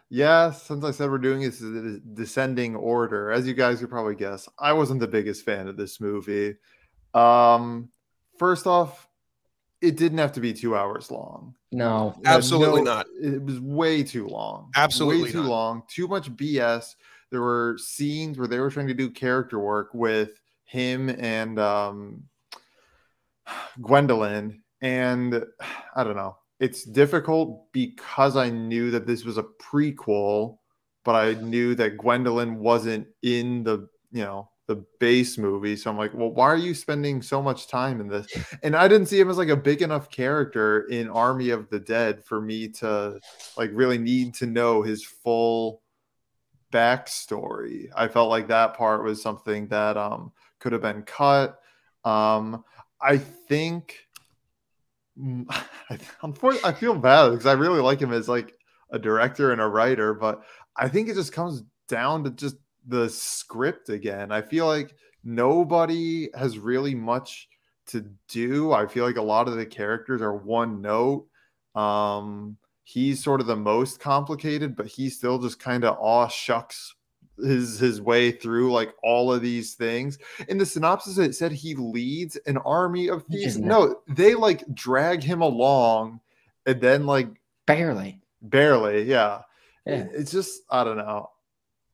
Yeah, since I said we're doing this in descending order, as you guys could probably guess, I wasn't the biggest fan of this movie. First off, it didn't have to be 2 hours long. No, absolutely not. It was way too long. Absolutely way too long. Too much BS. There were scenes where they were trying to do character work with him and Gwendolyn, and I don't know. It's difficult because I knew that this was a prequel, but I knew that Gwendolyn wasn't in the, you know, the base movie. So I'm like, well, why are you spending so much time in this? And I didn't see him as like a big enough character in Army of the Dead for me to like really need to know his full backstory. I felt like that part was something that could have been cut. I think I feel bad because I really like him as like a director and a writer, but I think it just comes down to just the script again. I feel like nobody has really much to do. I feel like a lot of the characters are one note. He's sort of the most complicated, but he still just kind of aw shucks his way through like all of these things. In the synopsis, it said he leads an army of thieves. No, they like drag him along, and then like barely, yeah. It's just, I don't know.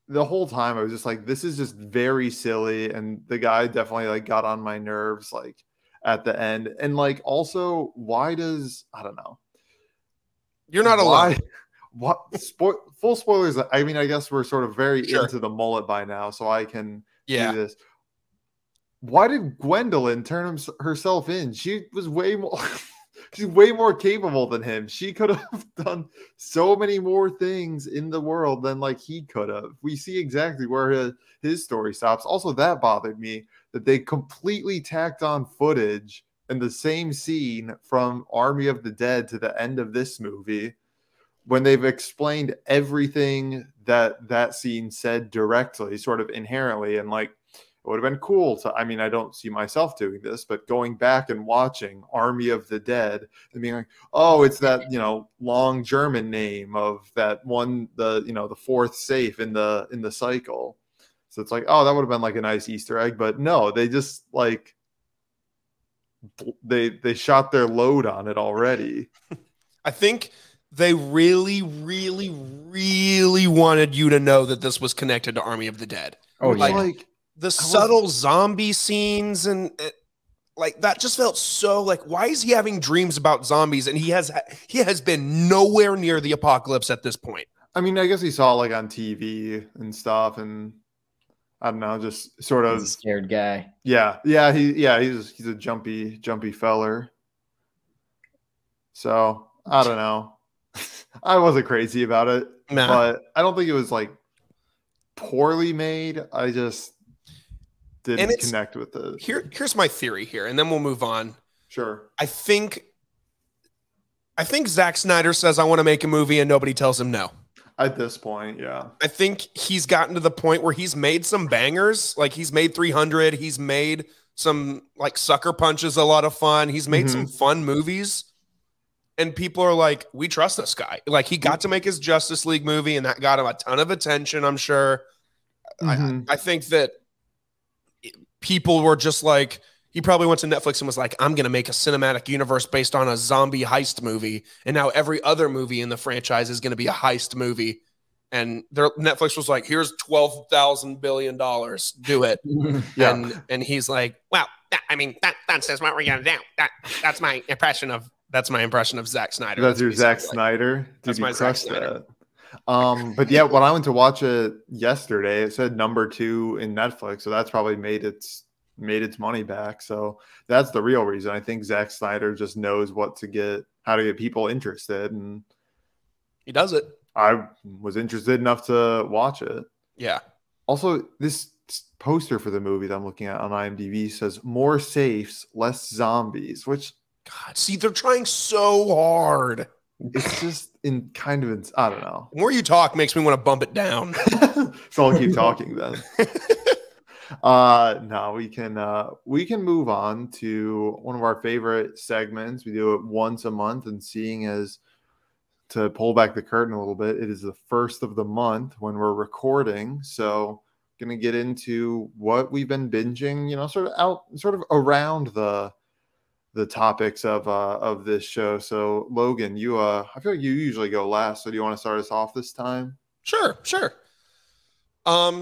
The whole time I was just like, this is just very silly, and the guy definitely like got on my nerves like at the end. And like also, why does, I don't know. You're not alone. What full spoilers? I mean, I guess we're sort of very into the mullet by now, so I can do this. Why did Gwendolyn turn herself in? She was way more. She's way more capable than him. She could have done so many more things in the world than like he could have. We see exactly where his story stops. Also, that bothered me that they completely tacked on footage in the same scene from Army of the Dead to the end of this movie, when they've explained everything that scene said directly, sort of inherently. And like, it would have been cool to, I mean, I don't see myself doing this, but going back and watching Army of the Dead and being like, oh, it's that, you know, long German name of that one, the, you know, the fourth safe in the cycle. So it's like, oh, that would have been like a nice Easter egg, but no, they just like, they shot their load on it already. I think they really, really, really wanted you to know that this was connected to Army of the Dead. Oh, like the subtle zombie scenes and like that just felt so like, why is he having dreams about zombies? And he has been nowhere near the apocalypse at this point. I mean, I guess he saw it like on TV and stuff, and I don't know, just sort of he's a scared guy. Yeah, he's a jumpy feller. So I don't know. I wasn't crazy about it, but I don't think it was like poorly made. I just didn't connect with it. Here's my theory here, and then we'll move on. Sure. I think Zack Snyder says, I want to make a movie, and nobody tells him no. At this point, yeah. I think he's gotten to the point where he's made some bangers. Like he's made 300. He's made some like Sucker Punch is a lot of fun. He's made some fun movies. And people are like, we trust this guy. Like he got to make his Justice League movie, and that got him a ton of attention, I'm sure. I think that people were just like, he probably went to Netflix and was like, I'm going to make a cinematic universe based on a zombie heist movie. And now every other movie in the franchise is going to be a heist movie. and Netflix was like, "Here's $12,000 billion, do it." Yeah. And he's like, "Well, I mean, that's just what we're gonna do. That's my impression of Zack Snyder." That's your Zack Snyder. Dude, that's you my Zack crushed Snyder. that. But yeah, when I went to watch it yesterday, it said #2 in Netflix, so that's probably made its money back. So that's the real reason. I think Zack Snyder just knows how to get people interested, and he does it. I was interested enough to watch it. Yeah. Also, this poster for the movie that I'm looking at on IMDb says more safes, less zombies, which, God, see, they're trying so hard. it's just I don't know. The more you talk makes me want to bump it down. So I'll keep talking then. No, we can move on to one of our favorite segments. We do it once a month, and seeing as to pull back the curtain a little bit, it is the first of the month when we're recording. So gonna get into what we've been binging, sort of around the topics of this show. So Logan, I feel like you usually go last. So do you want to start us off this time? Sure.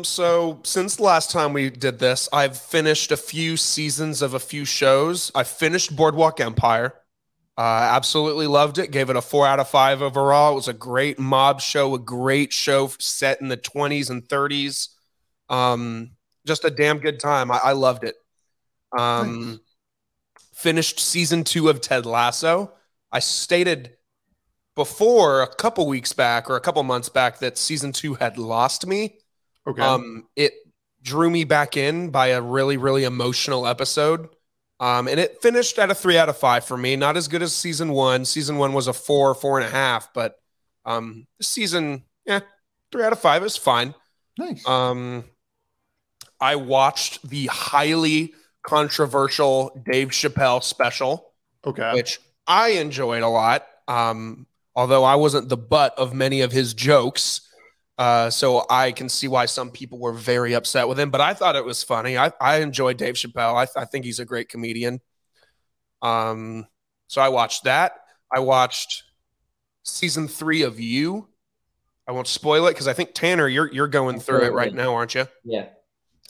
So since the last time we did this, I've finished a few seasons of a few shows. I finished Boardwalk Empire. Absolutely loved it. Gave it a 4 out of 5 overall. It was a great mob show, a great show set in the 20s and 30s. Just a damn good time. I loved it. Nice. Finished season 2 of Ted Lasso. I stated before a couple weeks back or a couple months back that season 2 had lost me. Okay. It drew me back in by a really, really emotional episode. And it finished at a 3 out of 5 for me. Not as good as season 1. Season 1 was a 4.5, but this season, 3 out of 5 is fine. Nice. I watched the highly controversial Dave Chappelle special, which I enjoyed a lot. Although I wasn't the butt of many of his jokes. So I can see why some people were very upset with him, but I thought it was funny. I enjoyed Dave Chappelle. I think he's a great comedian. So I watched that. I watched season 3 of You. I won't spoil it because I think Tanner, you're going through it right now, aren't you? Yeah.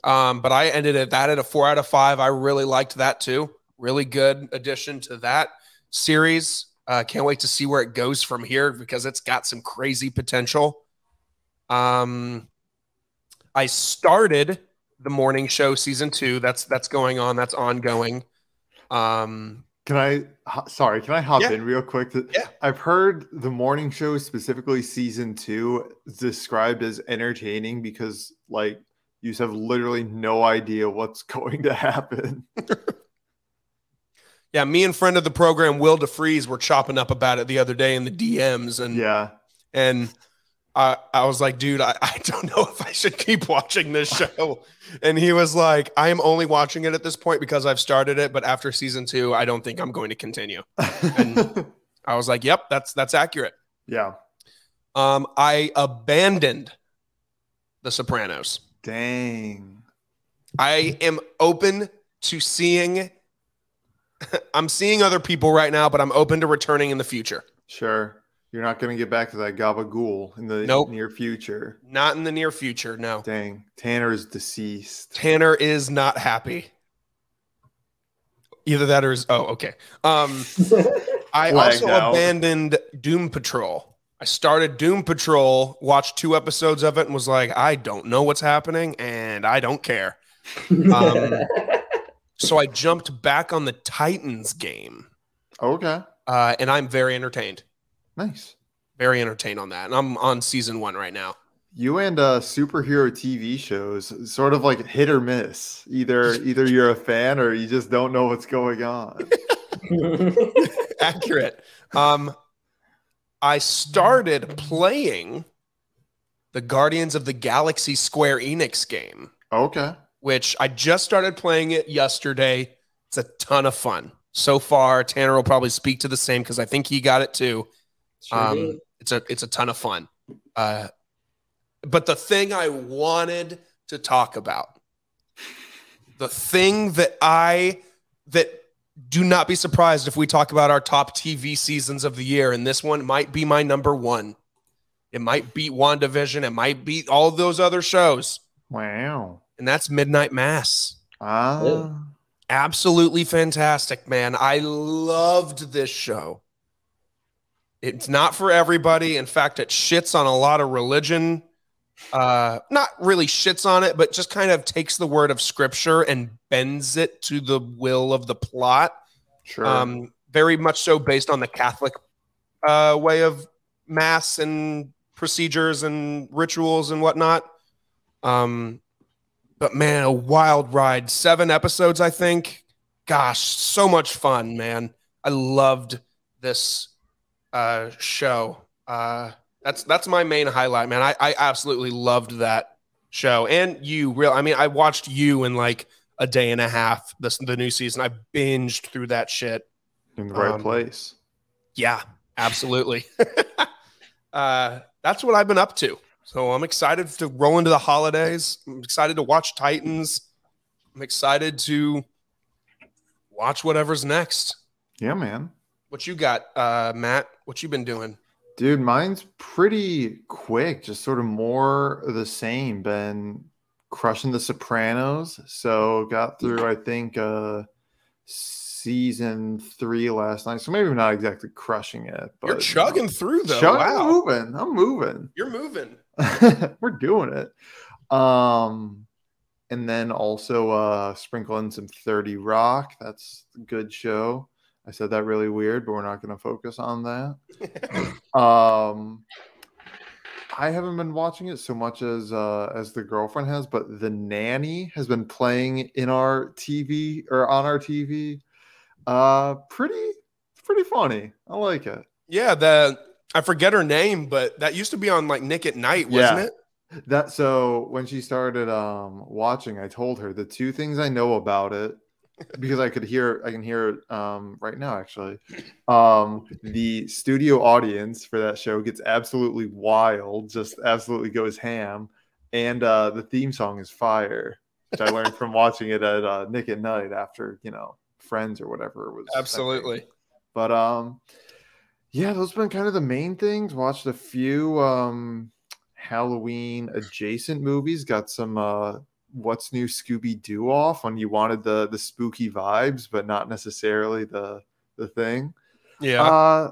But I ended that at a 4 out of 5. I really liked that too. Really good addition to that series. Can't wait to see where it goes from here because it's got some crazy potential. I started the morning show season 2. That's going on. That's ongoing. Can I hop in real quick? Yeah. I've heard the morning show, specifically season 2, described as entertaining because you have literally no idea what's going to happen. Yeah, me and friend of the program, Will DeFreeze, were chopping up about it the other day in the DMs. And I was like, dude, I don't know if I should keep watching this show. And he was like, I am only watching it at this point because I've started it. But after season 2, I don't think I'm going to continue. And I was like, yep, that's accurate. Yeah. I abandoned The Sopranos. Dang. I am open to seeing. I'm seeing other people right now, but I'm open to returning in the future. Sure. You're not going to get back to that gabagool in the near future. Not in the near future, no. Dang. Tanner is deceased. Tanner is not happy. Either that or okay. I also abandoned Doom Patrol. I started Doom Patrol, watched 2 episodes of it, and was like, I don't know what's happening, and I don't care. So I jumped back on the Titans game. Okay. And I'm very entertained. Nice. Very entertained on that. And I'm on season 1 right now. You and superhero TV shows sort of like hit or miss. Either you're a fan or you just don't know what's going on. Accurate. I started playing the Guardians of the Galaxy Square Enix game. Okay. Which I just started playing it yesterday. It's a ton of fun. So far, Tanner will probably speak to the same because I think he got it too. Sure it's a ton of fun. But the thing I wanted to talk about, the thing that do not be surprised if we talk about our top TV seasons of the year, and this one might be my number 1. It might beat WandaVision. It might beat all those other shows. Wow. And that's Midnight Mass. Ah. Absolutely fantastic, man. I loved this show. It's not for everybody. In fact, it shits on a lot of religion. Not really shits on it, but just kind of takes the word of scripture and bends it to the will of the plot. Sure. Very much so based on the Catholic way of mass and procedures and rituals and whatnot. But man, a wild ride. 7 episodes, I think. Gosh, so much fun, man. I loved this show. That's my main highlight, man. I absolutely loved that show. And I watched You in like a day and a half, the new season. I binged through that shit. In the right place. Yeah, absolutely. That's what I've been up to. So I'm excited to roll into the holidays. I'm excited to watch Titans. I'm excited to watch whatever's next. Yeah, man. What you got, Matt? What you been doing? Dude, mine's pretty quick. Just sort of more of the same. Been crushing The Sopranos. So got through, I think, season 3 last night. So maybe not exactly crushing it. But you're chugging through, though. Wow. I'm moving. You're moving. We're doing it. And then also sprinkle in some 30 Rock. That's a good show. I said that really weird, but we're not going to focus on that. I haven't been watching it so much as the girlfriend has, but The Nanny has been playing in our TV or on our TV. Pretty funny. I like it. Yeah, I forget her name, but that used to be on like Nick at Night, wasn't it? So when she started watching, I told her the 2 things I know about it, because I can hear it right now actually. The studio audience for that show gets absolutely wild, just absolutely goes ham, and the theme song is fire, which I learned from watching it at Nick at Night after Friends or whatever it was. Absolutely. But yeah, those have been kind of the main things. Watched a few Halloween adjacent movies. Got some What's New Scooby-Doo off when you wanted the spooky vibes, but not necessarily the thing. Yeah.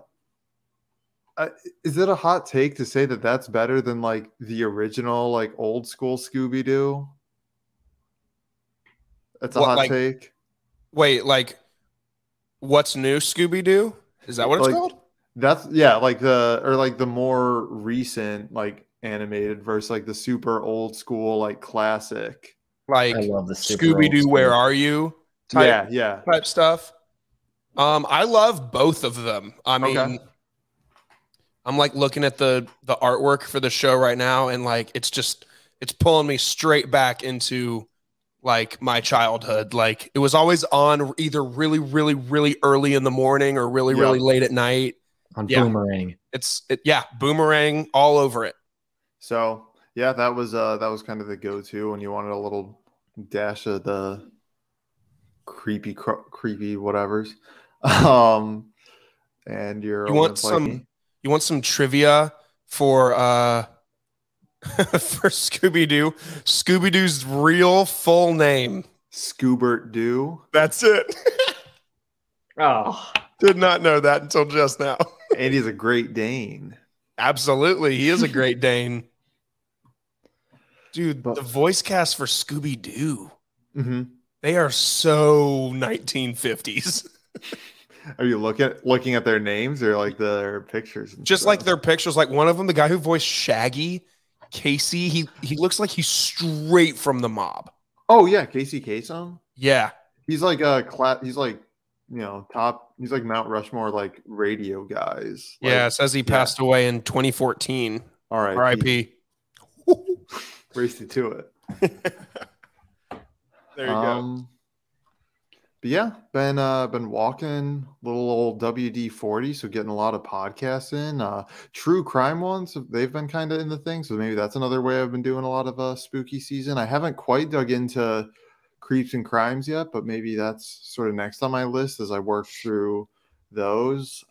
Is it a hot take to say that that's better than like the original, like old school Scooby-Doo? That's a hot take. Wait, like What's New Scooby-Doo? Is that what it's called? That's like the more recent like animated versus like the super old school like classic. Like I love the Scooby-Doo, Where Are You? Type stuff. I love both of them. I mean, okay. I'm like looking at the artwork for the show right now, and like it's pulling me straight back into like my childhood. Like it was always on either really, really, really early in the morning or really, really late at night. On Boomerang. Boomerang all over it. So yeah, that was kind of the go-to when you wanted a little dash of the creepy whatevers. And you want some trivia for for Scooby-Doo. Scooby-Doo's real full name. Scoobert Doo. That's it. Oh. Did not know that until just now. And he's a Great Dane. Absolutely. He is a Great Dane. Dude, the voice cast for Scooby-Doo. Mm-hmm. They are so 1950s. Are you looking at their names or like their pictures? Just stuff? Like their pictures. Like one of them, the guy who voiced Shaggy, Casey, he looks like he's straight from the Mob. Oh yeah, Casey Kasem. Yeah, he's like he's like top. He's like Mount Rushmore like radio guys. Like, it says he passed away in 2014. All right, R.I.P. Race you to it. There you go. But yeah, been walking little old WD-40, so getting a lot of podcasts in. True crime ones, they've been kind of in the thing, so maybe that's another way I've been doing a lot of spooky season. I haven't quite dug into creeps and crimes yet, but maybe that's sort of next on my list as I work through those.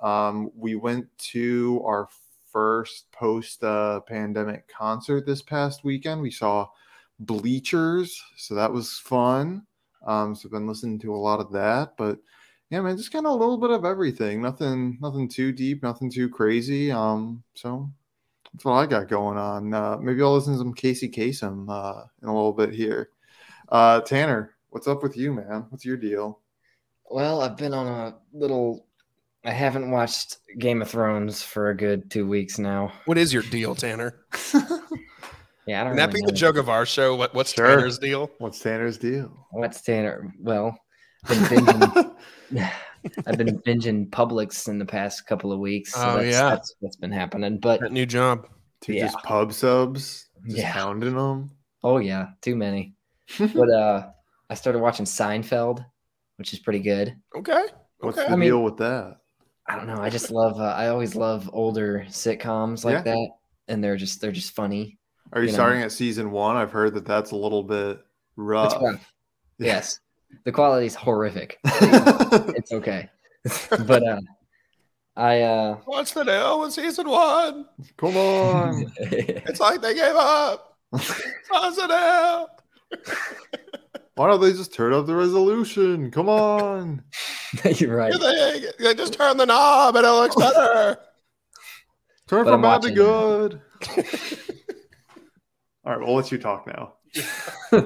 We went to our first post-pandemic concert this past weekend. We saw Bleachers, so that was fun. So I've been listening to a lot of that, but yeah, man, just kind of a little bit of everything. Nothing too deep, nothing too crazy. So that's what I got going on. Maybe I'll listen to some Casey Kasem in a little bit here. Tanner, what's up with you, man? What's your deal? Well, I've been on a little. I haven't watched Game of Thrones for a good 2 weeks now. What is your deal, Tanner? Yeah, I don't. Can that really be the know. joke of our show? What's Sure. Tanner's deal? What's Tanner's deal? What's Tanner? Well, I've been binging, I've been binging Publix in the past couple of weeks. So that's what's been happening. But That new job. Just pub subs, just Yeah. pounding them. oh yeah, too many. But I started watching Seinfeld, which is pretty good. Okay. What's Okay. the deal with that? I don't know. I just love. I always love older sitcoms like Yeah. that, and they're just funny. Are you You know. starting at season 1? I've heard that's a little bit rough. It's rough. Yes, the quality is horrific. It's okay, but What's the deal with season 1? Come on. It's like they gave up. What's the deal? Why don't they just turn up the resolution? Come on. You're right. They just turn the knob and it looks better. Turn But from I'm bad to watching- good. All right, we'll let you talk now.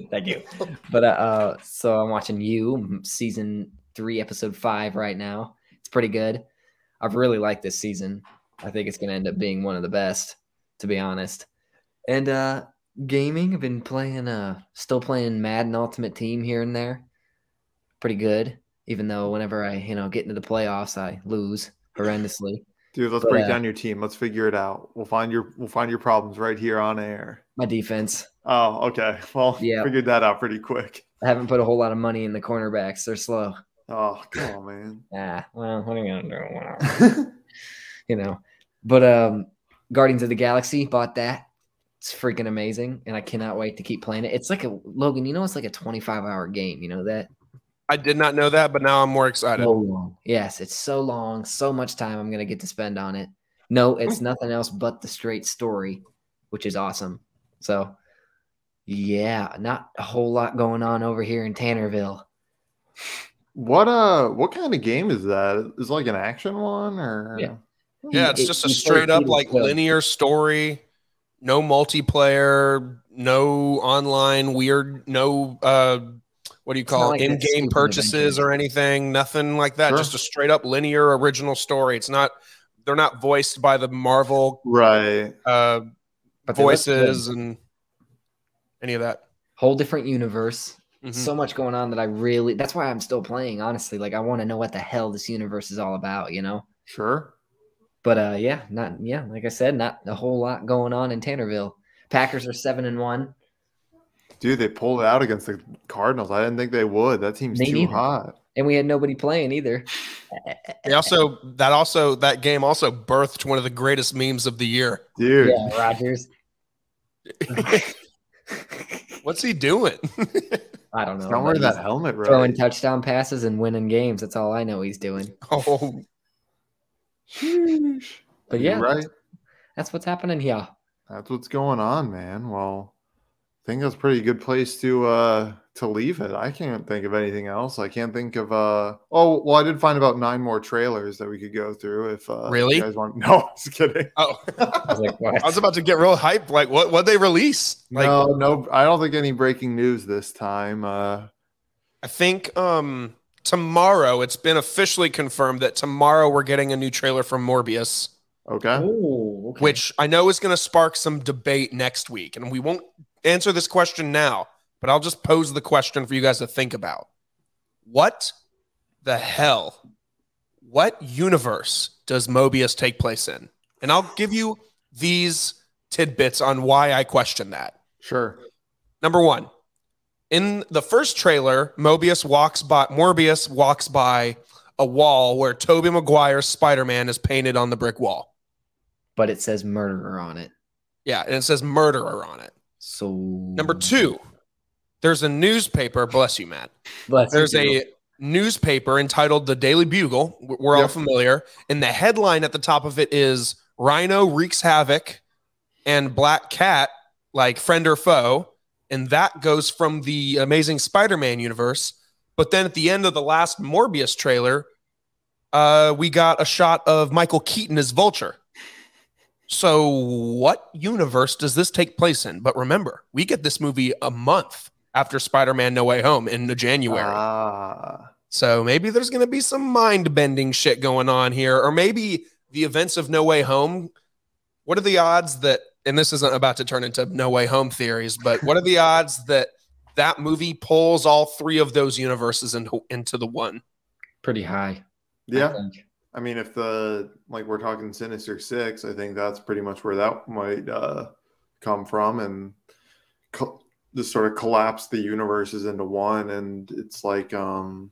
Thank you. But so I'm watching season 3, episode 5 right now. It's pretty good. I've really liked this season. I think it's going to end up being one of the best, to be honest. And gaming, I've been playing, still playing Madden Ultimate Team here and there. Pretty good, even though whenever I, get into the playoffs, I lose horrendously. Dude, let's break down your team. Let's figure it out. We'll find your problems right here on air. My defense. Oh, okay. Well, Yeah. figured that out pretty quick. I haven't put a whole lot of money in the cornerbacks. They're slow. Oh, come on, man. Well, what are you gonna do? But Guardians of the Galaxy, bought that. It's freaking amazing, and I cannot wait to keep playing it. It's like Logan, it's like a 25-hour game. You know that? I did not know that, but now I'm more excited. So long. Yes, it's so long, so much time I'm gonna get to spend on it. No, it's nothing else but the straight story, which is awesome. So, yeah, not a whole lot going on over here in Tannerville. What kind of game is that? Is it like an action one or? Yeah. Yeah, it's just a You straight play up Peter like Quill. linear story, no multiplayer, no online weird, no what do you not call like that in-game stupid purchases adventure. or anything, nothing like that. Sure. Just a straight up linear original story. They're not voiced by the Marvel Right. But they look voices good. and any of that. Whole different universe. Mhm. So much going on that's why I'm still playing, honestly. Like I want to know what the hell this universe is all about, Sure. But like I said, not a whole lot going on in Tannerville. Packers are 7-1. Dude, they pulled out against the Cardinals. I didn't think they would. That team's Me too neither. hot. And we had nobody playing either. That game also birthed one of the greatest memes of the year. Dude. Yeah, Rodgers. What's he doing? I don't know. Don't but wear that he's helmet, right? throwing touchdown passes and winning games. That's all I know he's doing. Oh, Sheesh. But You're yeah, right. that's what's happening here. That's what's going on, man. Well, I think that's a pretty good place to leave it. I can't think of anything else. I can't think of I did find about 9 more trailers that we could go through if Really? you guys want. No, just kidding. oh. I was like, what? I was about to get real hyped. Like, what they release? Like, No, I don't think any breaking news this time. I think tomorrow it's been officially confirmed that tomorrow we're getting a new trailer from Morbius, Okay. Oh, okay. which I know is going to spark some debate next week. And we won't answer this question now, but I'll just pose the question for you guys to think about. What the hell? What universe does Mobius take place in? And I'll give you these tidbits on why I question that. Sure. Number one, in the first trailer, Morbius walks by a wall where Tobey Maguire's Spider-Man is painted on the brick wall. But it says murderer on it. Yeah, and it says murderer on it. So Number two, there's a newspaper. Bless you, Matt. There's a newspaper entitled The Daily Bugle. We're all Yep. familiar. And the headline at the top of it is Rhino wreaks havoc, and Black Cat, like friend or foe. And that goes from the Amazing Spider-Man universe. But then at the end of the last Morbius trailer, we got a shot of Michael Keaton as Vulture. So what universe does this take place in? But remember, we get this movie a month after Spider-Man No Way Home in January. So maybe there's going to be some mind-bending shit going on here. Or maybe the events of No Way Home. What are the odds that, and this isn't about to turn into No Way Home theories, but what are the odds that that movie pulls all three of those universes into the one? Pretty high. Yeah. I mean, if we're talking Sinister 6, I think that's pretty much where that might come from, and just sort of collapse the universes into one. And it's like, do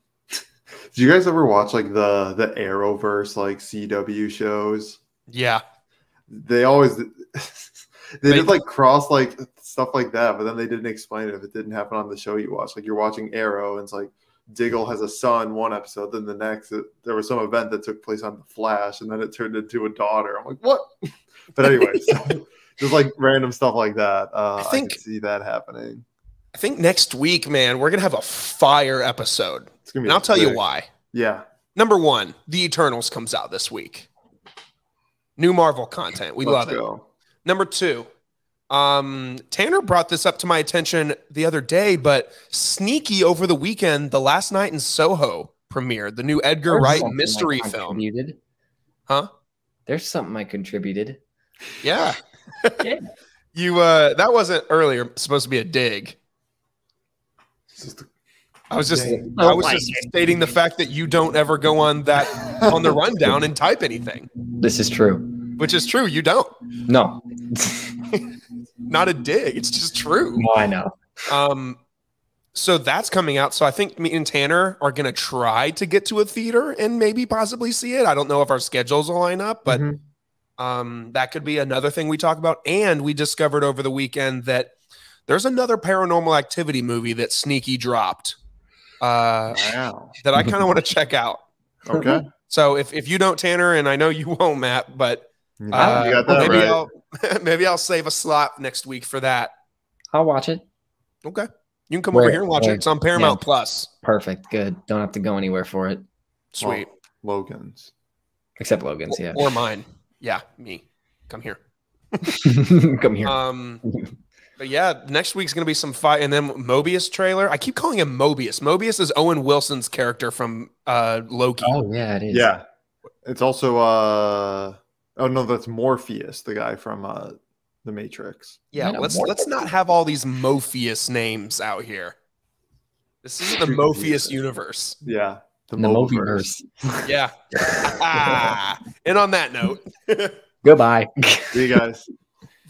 you guys ever watch like the Arrowverse, like CW shows? Yeah. They always they did like cross like stuff like that, but then they didn't explain it if it didn't happen on the show you watch. Like you're watching Arrow, and it's like Diggle has a son one episode, then the next there was some event that took place on the Flash, and then it turned into a daughter. I'm like, what? But anyway, so just like random stuff like that. I can see that happening. I think next week, man, we're gonna have a fire episode. It's gonna be, and I'll tell you why. Yeah. Number one, The Eternals comes out this week. New Marvel content. We love it. Number two, Tanner brought this up to my attention the other day, but sneaky over the weekend, The Last Night in Soho premiered, the new Edgar Wright mystery film. Huh? There's something I contributed. Yeah. Yeah. You that wasn't earlier supposed to be a dig. I was just stating the fact that you don't ever go on the rundown and type anything. This is true. Which is true. You don't. No. Not a dig. It's just true. No, I know. So that's coming out. So I think me and Tanner are going to try to get to a theater and maybe possibly see it. I don't know if our schedules will line up, but that could be another thing we talk about. And we discovered over the weekend that there's another Paranormal Activity movie that sneaky dropped. That I kind of want to check out. Okay. So if you don't, Tanner, and I know you won't, Matt, but you got that maybe I'll save a slot next week for that. I'll watch it. Okay. You can come over here and watch it. It's on Paramount Plus. Perfect. Good. Don't have to go anywhere for it. Sweet. Logan's. Except Logan's, yeah. Or mine. Yeah, me. Come here. Come here. But yeah, next week's going to be some fight. And then Mobius trailer. I keep calling him Mobius. Mobius is Owen Wilson's character from Loki. Oh, yeah, it is. Yeah. It's also, oh, no, that's Morpheus, the guy from The Matrix. Yeah, let's not have all these Morpheus names out here. This is the Morpheus universe. Yeah. The Mobiverse. Yeah. And on that note. Goodbye. See you guys.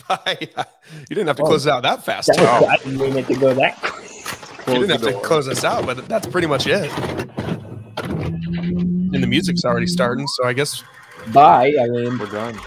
Bye. You didn't have to close it out that fast. I didn't mean it to go that quick. You didn't have to close us out, but that's pretty much it. And the music's already starting, so I guess. Bye. I mean, we're done.